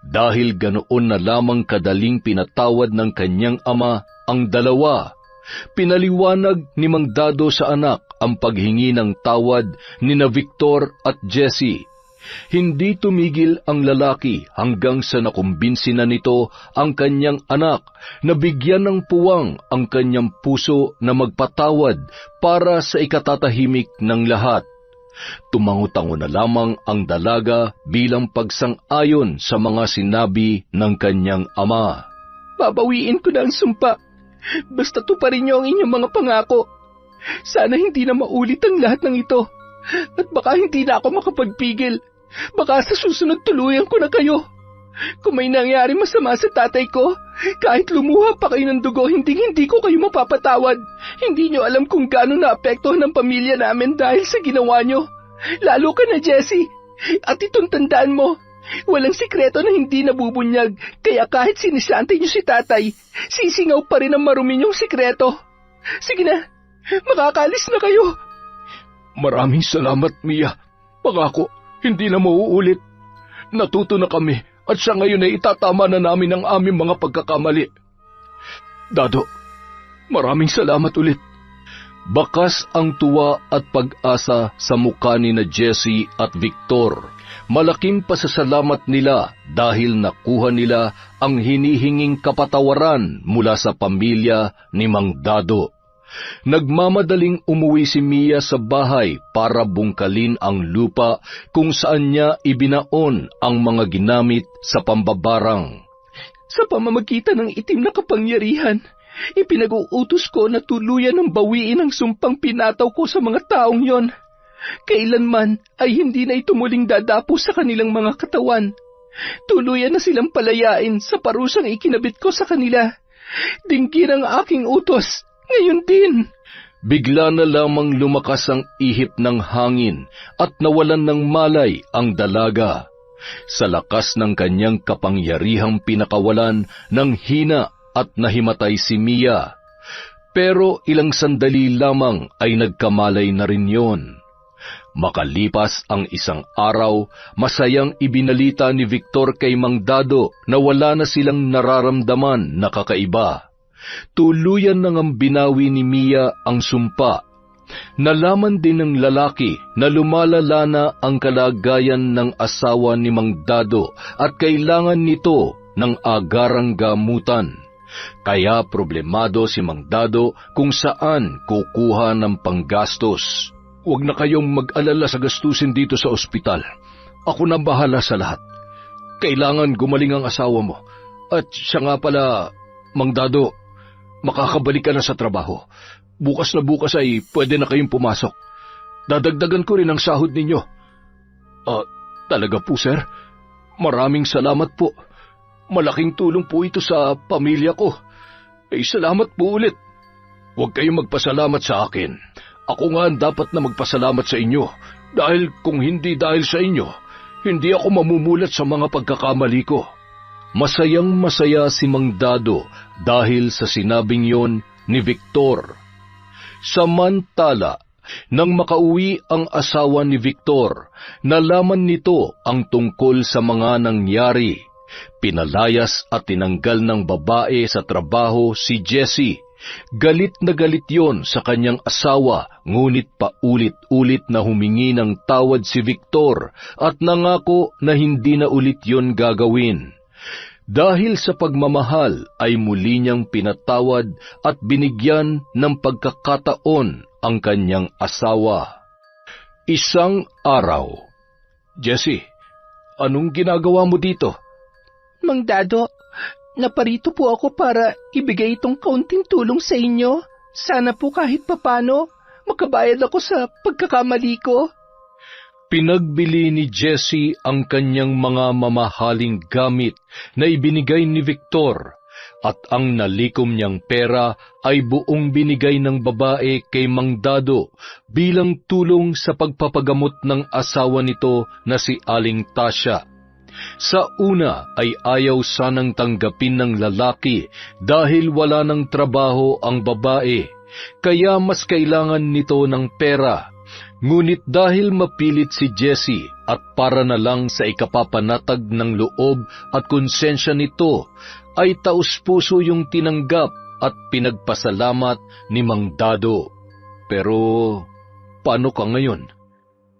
Dahil ganoon na lamang kadaling pinatawad ng kanyang ama ang dalawa. Pinaliwanag ni Mang Dado sa anak ang paghingi ng tawad ni na Victor at Jessie. Hindi tumigil ang lalaki hanggang sa nakumbinsi na nito ang kanyang anak na bigyan ng puwang ang kanyang puso na magpatawad para sa ikatatahimik ng lahat. Tumango-tango na lamang ang dalaga bilang pagsang-ayon sa mga sinabi ng kanyang ama. Babawiin ko na ang sumpa. Basta tuparin niyo ang inyong mga pangako. Sana hindi na maulit ang lahat ng ito. At baka hindi na ako makapagpigil. Baka sa susunod tuluyan ko na kayo. Kung may nangyari masama sa tatay ko, kahit lumuha pa kayo ng dugo, hindi ko kayo mapapatawad. Hindi niyo alam kung gaano naapektuhan ang pamilya namin dahil sa ginawa niyo. Lalo ka na, Jessie. At itong tandaan mo, walang sikreto na hindi nabubunyag, kaya kahit sinisante niyo si tatay, sisingaw pa rin ang marumi niyong sikreto. Sige na, makakalis na kayo. Maraming salamat, Mia. Pangako, hindi na mauulit. Natuto na kami at sa ngayon ay itatama na namin ang aming mga pagkakamali. Dado, maraming salamat ulit. Bakas ang tuwa at pag-asa sa mukha ni na Jessie at Victor. Malaking pasasalamat nila dahil nakuha nila ang hinihinging kapatawaran mula sa pamilya ni Mang Dado. Nagmamadaling umuwi si Mia sa bahay para bungkalin ang lupa kung saan niya ibinaon ang mga ginamit sa pambabarang. Sa pamamagitan ng itim na kapangyarihan, ipinag-uutos ko na tuluyan ng bawiin ang sumpang pinataw ko sa mga taong yon. Kailanman ay hindi na ito muling dadapo sa kanilang mga katawan. Tuluyan na silang palayain sa parusang ikinabit ko sa kanila. Dinggin ang aking utos. Ngayon din. Bigla na lamang lumakas ang ihip ng hangin at nawalan ng malay ang dalaga. Sa lakas ng kanyang kapangyarihang pinakawalan ng hina at nahimatay si Mia. Pero ilang sandali lamang ay nagkamalay na rin yon. Makalipas ang isang araw, masayang ibinalita ni Victor kay Mang Dado na wala na silang nararamdaman na kakaiba. Tuluyan nang ang binawi ni Mia ang sumpa. Nalaman din ng lalaki na lumalala na ang kalagayan ng asawa ni Mang Dado at kailangan nito ng agarang gamutan. Kaya problemado si Mang Dado kung saan kukuha ng panggastos. Huwag na kayong mag-alala sa gastusin dito sa ospital. Ako na bahala sa lahat. Kailangan gumaling ang asawa mo. At siya nga pala, Mang Dado, makakabalik ka na sa trabaho. Bukas na bukas ay pwede na kayong pumasok. Dadagdagan ko rin ang sahod ninyo. Talaga po, sir? Maraming salamat po. Malaking tulong po ito sa pamilya ko. Salamat po ulit. Huwag kayong magpasalamat sa akin. Ako nga ang dapat na magpasalamat sa inyo. Dahil kung hindi dahil sa inyo, hindi ako mamumulat sa mga pagkakamali ko. Masayang masaya si Mang Dado dahil sa sinabing yon ni Victor. Samantala, nang makauwi ang asawa ni Victor, nalaman nito ang tungkol sa mga nangyari. Pinalayas at tinanggal ng babae sa trabaho si Jessie. Galit na galit yon sa kanyang asawa, ngunit paulit-ulit na humingi ng tawad si Victor at nangako na hindi na ulit yon gagawin. Dahil sa pagmamahal ay muli niyang pinatawad at binigyan ng pagkakataon ang kanyang asawa. Isang araw, Jessie, anong ginagawa mo dito? Mang Dado, naparito po ako para ibigay itong kaunting tulong sa inyo. Sana po kahit papano, makabayad ako sa pagkakamali ko. Pinagbili ni Jessie ang kanyang mga mamahaling gamit na ibinigay ni Victor, at ang nalikom niyang pera ay buong binigay ng babae kay Mang Dado bilang tulong sa pagpapagamot ng asawa nito na si Aling Tasya. Sa una ay ayaw sanang tanggapin ng lalaki dahil wala ng trabaho ang babae, kaya mas kailangan nito ng pera. Ngunit dahil mapilit si Jessie at para na lang sa ikapapanatag ng loob at konsensya nito, ay taus-puso yung tinanggap at pinagpasalamat ni Mang Dado. Pero, paano ka ngayon?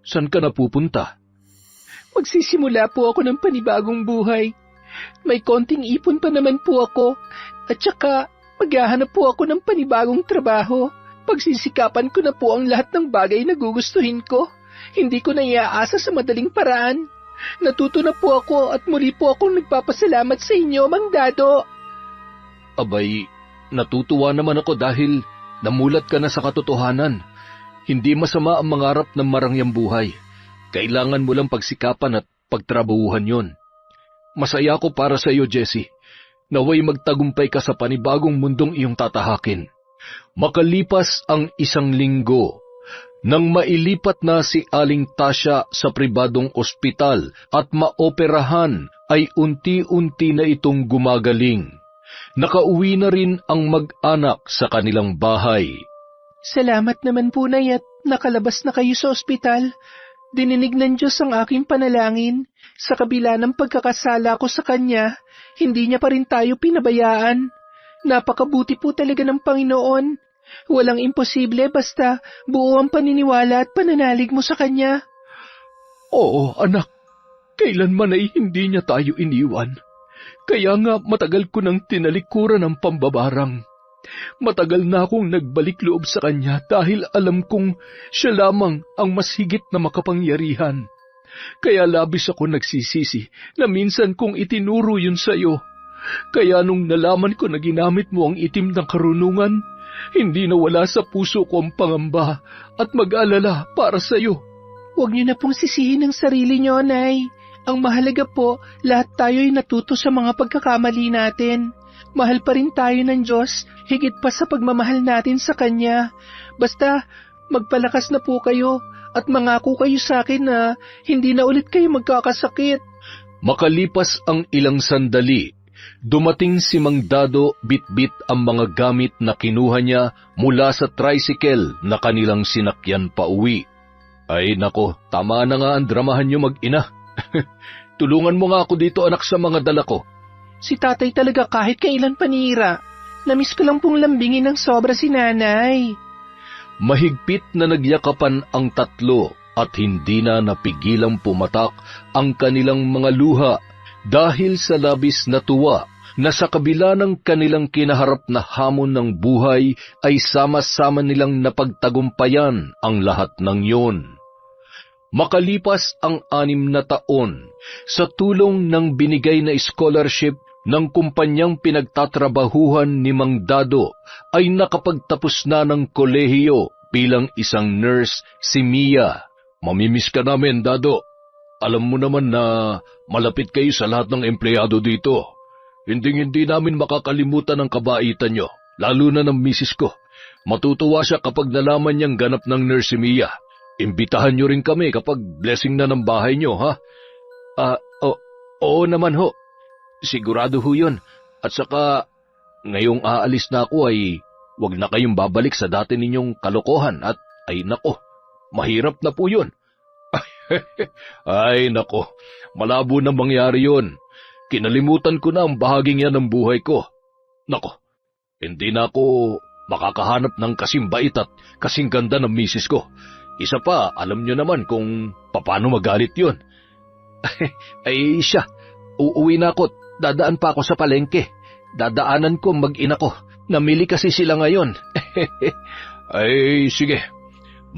San ka napupunta? Magsisimula po ako ng panibagong buhay. May konting ipon pa naman po ako, at saka maghahanap po ako ng panibagong trabaho. Pagsisikapan ko na po ang lahat ng bagay na gugustuhin ko. Hindi ko na iaasa sa madaling paraan. Natuto na po ako at muli po akong nagpapasalamat sa inyo, Mang Dado. Abay, natutuwa naman ako dahil namulat ka na sa katotohanan. Hindi masama ang mangarap ng marangyang buhay. Kailangan mo lang pagsikapan at pagtrabahuhan yon. Masaya ako para sa iyo, Jessie. Naway magtagumpay ka sa panibagong mundong iyong tatahakin. Makalipas ang 1 linggo, nang mailipat na si Aling Tasya sa pribadong ospital at maoperahan, ay unti-unti na itong gumagaling. Nakauwi na rin ang mag-anak sa kanilang bahay. Salamat naman po, Nay, at nakalabas na kayo sa ospital. Dininig ng Diyos ang aking panalangin. Sa kabila ng pagkakasala ko sa Kanya, hindi niya pa rin tayo pinabayaan. Napakabuti po talaga ng Panginoon. Walang imposible basta buo ang paniniwala at pananalig mo sa Kanya. Oo, anak. Kailanman ay hindi niya tayo iniwan. Kaya nga matagal ko nang tinalikuran ang pambabarang. Matagal na akong nagbalik loob sa Kanya dahil alam kong siya lamang ang mas higit na makapangyarihan. Kaya labis ako nagsisisi na minsan kong itinuro yun sa iyo. Kaya nung nalaman ko na ginamit mo ang itim ng karunungan, hindi nawala sa puso ko ang pangamba at mag-alala para sa iyo. Huwag niyo na pong sisihin ang sarili niyo, Nay. Ang mahalaga po, lahat tayo ay natuto sa mga pagkakamali natin. Mahal pa rin tayo ng Diyos, higit pa sa pagmamahal natin sa Kanya. Basta, magpalakas na po kayo at mangako kayo sa akin na hindi na ulit kayo magkakasakit. Makalipas ang ilang sandali, dumating si Mang Dado bitbit ang mga gamit na kinuha niya mula sa tricycle na kanilang sinakyan pa uwi. Ay nako, tama na nga ang dramahan niyo mag-ina. Tulungan mo nga ako dito, anak, sa mga dala ko. Si tatay talaga kahit kailan panira. Namiss ko lang pong lambingin ng sobra si nanay. Mahigpit na nagyakapan ang tatlo at hindi na napigilang pumatak ang kanilang mga luha dahil sa labis na tuwa na sa kabila ng kanilang kinaharap na hamon ng buhay ay sama-sama nilang napagtagumpayan ang lahat ng yon. Makalipas ang 6 na taon, sa tulong ng binigay na scholarship ng kumpanyang pinagtatrabahuhan ni Mang Dado, ay nakapagtapos na ng kolehiyo bilang isang nurse si Mia. Mamimiss ka namin, Dado. Alam mo naman na malapit kayo sa lahat ng empleyado dito. Hindi namin makakalimutan ang kabaitan nyo, lalo na ng misis ko. Matutuwa siya kapag nalaman niyang ganap ng nurse si Mia. Imbitahan nyo rin kami kapag blessing na ng bahay nyo, ha? Oo naman ho. Sigurado ho yun. At saka, ngayong aalis na ako ay wag na kayong babalik sa dati ninyong kalokohan at ay nako, mahirap na po yun. Ay nako, malabo na mangyari yun. Kinalimutan ko na ang bahaging yan ng buhay ko. Nako, hindi na ako makakahanap ng kasing bait at kasing ganda ng misis ko. Isa pa, alam nyo naman kung paano magalit yun. Ay siya, uuwi na ako. Dadaan pa ako sa palengke. Dadaanan ko mag-ina ko. Namili kasi sila ngayon. Ay sige,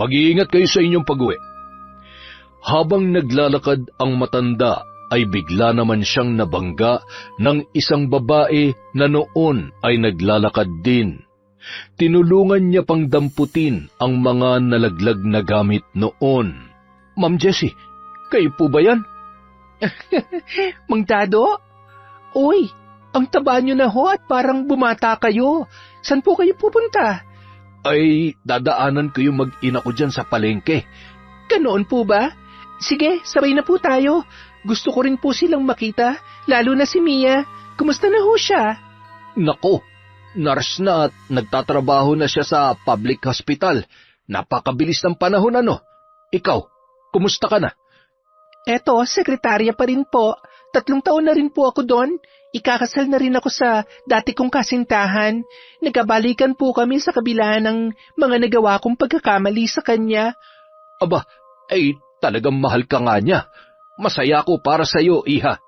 mag-iingat kayo sa inyong pag-uwi. Habang naglalakad ang matanda, ay bigla naman siyang nabangga ng isang babae na noon ay naglalakad din. Tinulungan niya pang damputin ang mga nalaglag na gamit noon. Ma'am Jessie, kayo po ba yan? Mang Dado? Uy, ang taba niyo na ho at parang bumata kayo. San po kayo pupunta? Ay, dadaanan ko yung mag-ina ko dyan sa palengke. Ganoon po ba? Sige, sabay na po tayo. Gusto ko rin po silang makita, lalo na si Mia. Kumusta na ho siya? Nako, nurse na at nagtatrabaho na siya sa public hospital. Napakabilis ng panahon ano. Ikaw, kumusta ka na? Eto, sekretarya pa rin po. 3 taon na rin po ako doon. Ikakasal na rin ako sa dati kong kasintahan. Nagkabalikan po kami sa kabila ng mga nagawa kong pagkakamali sa kanya. Aba, ay talagang mahal ka nga niya. Masaya ako para sa iyo, iha.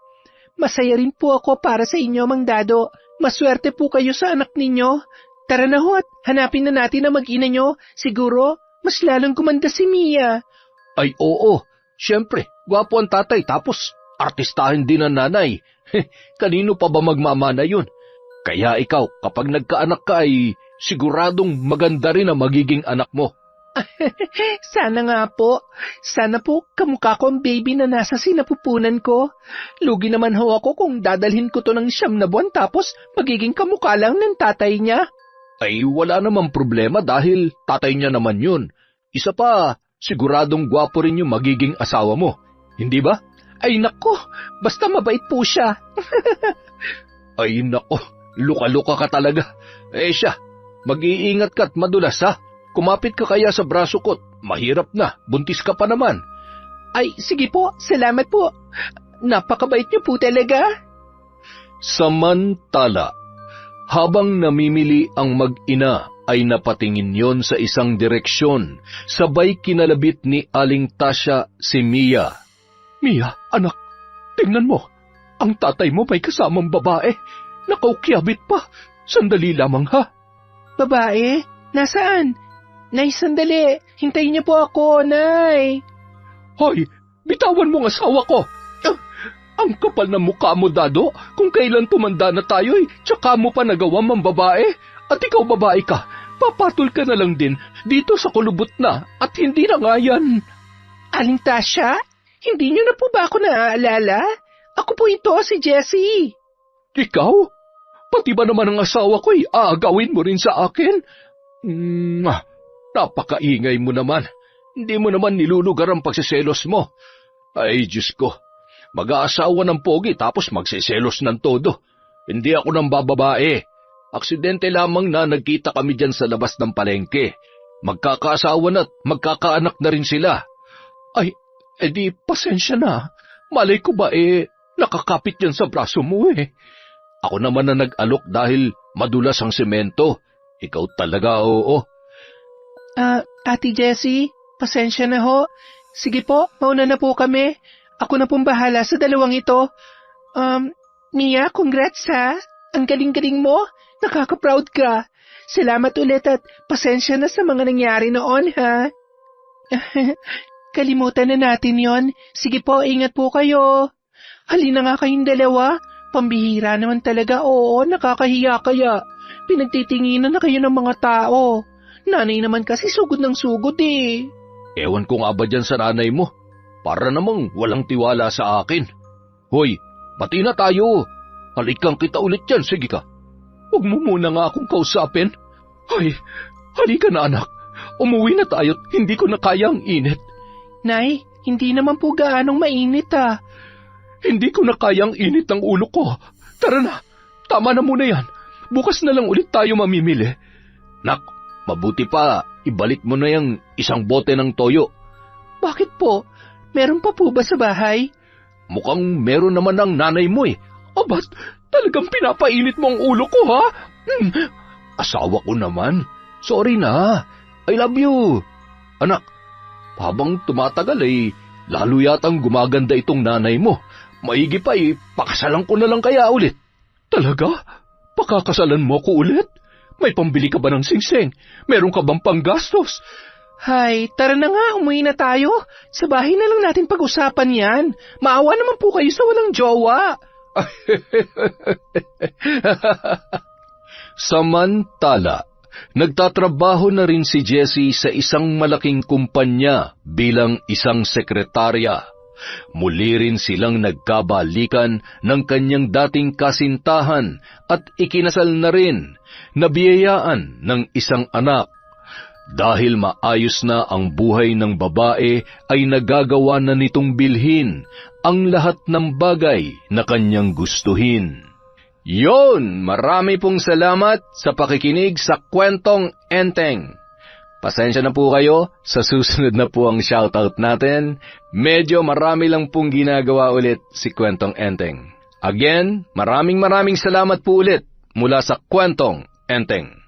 Masaya rin po ako para sa inyo, Mang Dado. Maswerte po kayo sa anak ninyo. Tara na ho at hanapin na natin ang mag-ina nyo. Siguro, mas lalong gumanda si Mia. Ay oo, siyempre, gwapo ang tatay tapos artistahin din ang nanay. Kanino pa ba magmamana yun? Kaya ikaw, kapag nagkaanak ka ay siguradong maganda rin ang magiging anak mo. Sana nga po. Sana po kamukha ko ang baby na nasa sinapupunan ko. Lugi naman ho ako kung dadalhin ko to ng 9 na buwan tapos magiging kamukha lang ng tatay niya. Ay wala namang problema dahil tatay niya naman yun. Isa pa, siguradong gwapo rin yung magiging asawa mo. Hindi ba? Ay nako, basta mabait po siya. Ay nako, luka-luka ka talaga. Siya, mag-iingat ka at madulas ha. Kumapit ka kaya sa braso ko't mahirap na, buntis ka pa naman. Ay, sige po, salamat po. Napakabait niyo po talaga. Samantala, habang namimili ang mag-ina ay napatingin yon sa isang direksyon, sabay kinalabit ni Aling Tasya si Mia. Mia, anak, tingnan mo. Ang tatay mo may kasamang babae. Nakaukyabit pa. Sandali lamang ha. Babae? Nasaan? Nay, sandali. Hintayin niyo po ako, Nay. Hoy, bitawan mo ang asawa ko. Ang kapal ng mukha mo, Dado. Kung kailan tumanda na tayo, tsaka mo pa nagawa mang babae. At ikaw babae ka, papatol ka na lang din dito sa kulubot na at hindi na nga yan. Aling Tasya, hindi niyo na po ba ako naaalala? Ako po ito, si Jessie. Ikaw? Pati ba naman ang asawa ko aagawin mo rin sa akin? Napakaingay mo naman. Hindi mo naman nilulugar ang pagsiselos mo. Ay, Diyos ko. Mag-aasawa ng pogi tapos magsiselos ng todo. Hindi ako nang bababae. Aksidente lamang na nagkita kami dyan sa labas ng palengke. Magkakaasawa na at magkakaanak na rin sila. Ay, edi pasensya na. Malay ko ba nakakapit yan sa braso mo Ako naman na nag-alok dahil madulas ang semento. Ikaw talaga, oo. Ate Jessie, pasensya na ho. Sige po, mauna na po kami. Ako na pong bahala sa dalawang ito. Mia, congrats ha. Ang galing-galing mo. Nakaka-proud ka. Salamat ulit at pasensya na sa mga nangyari noon ha. Kalimutan na natin yon. Sige po, ingat po kayo. Halina nga kayong dalawa. Pambihira naman talaga, oo, nakakahiya kaya. Pinagtitinginan na kayo ng mga tao. Nanay naman kasi sugod ng sugod Ewan ko nga ba dyan sa nanay mo? Para namang walang tiwala sa akin. Hoy, bati na tayo. Halikang kita ulit yan, sige ka. Huwag mo muna nga akong kausapin. Ay, halika na anak. Umuwi na tayo't hindi ko na kaya ang init. Nay, hindi naman po gaanong mainit Hindi ko na kaya ang init ng ulo ko. Tara na, tama na muna yan. Bukas na lang ulit tayo mamimili. Nak, mabuti pa, ibalik mo na yung isang bote ng toyo. Bakit po? Meron pa po ba sa bahay? Mukhang meron naman ang nanay mo Abat, talagang pinapainit mo ang ulo ko ha? Asawa ko naman. Sorry na. I love you. Anak, habang tumatagal lalo yatang gumaganda itong nanay mo. Maigi pa pakasalan ko na lang kaya ulit. Talaga? Pakakasalan mo ko ulit? May pambili ka ba ng singsing? Meron ka bang panggastos? Hay, tara na nga, umuwi na tayo. Sa bahay na lang natin pag-usapan yan. Maawa naman po kayo sa walang jowa. Samantala, nagtatrabaho na rin si Jessie sa isang malaking kumpanya bilang isang sekretarya. Muli rin silang nagkabalikan ng kanyang dating kasintahan at ikinasal na rin, nabiyayaan ng isang anak. Dahil maayos na ang buhay ng babae ay nagagawa na nitong bilhin ang lahat ng bagay na kanyang gustuhin. Yon, marami pong salamat sa pakikinig sa Kwentong Enteng. Pasensya na po kayo, sa susunod na po ang shoutout natin. Medyo marami lang pong ginagawa ulit si Kwentong Enteng. Again, maraming salamat po ulit mula sa Kwentong Enteng.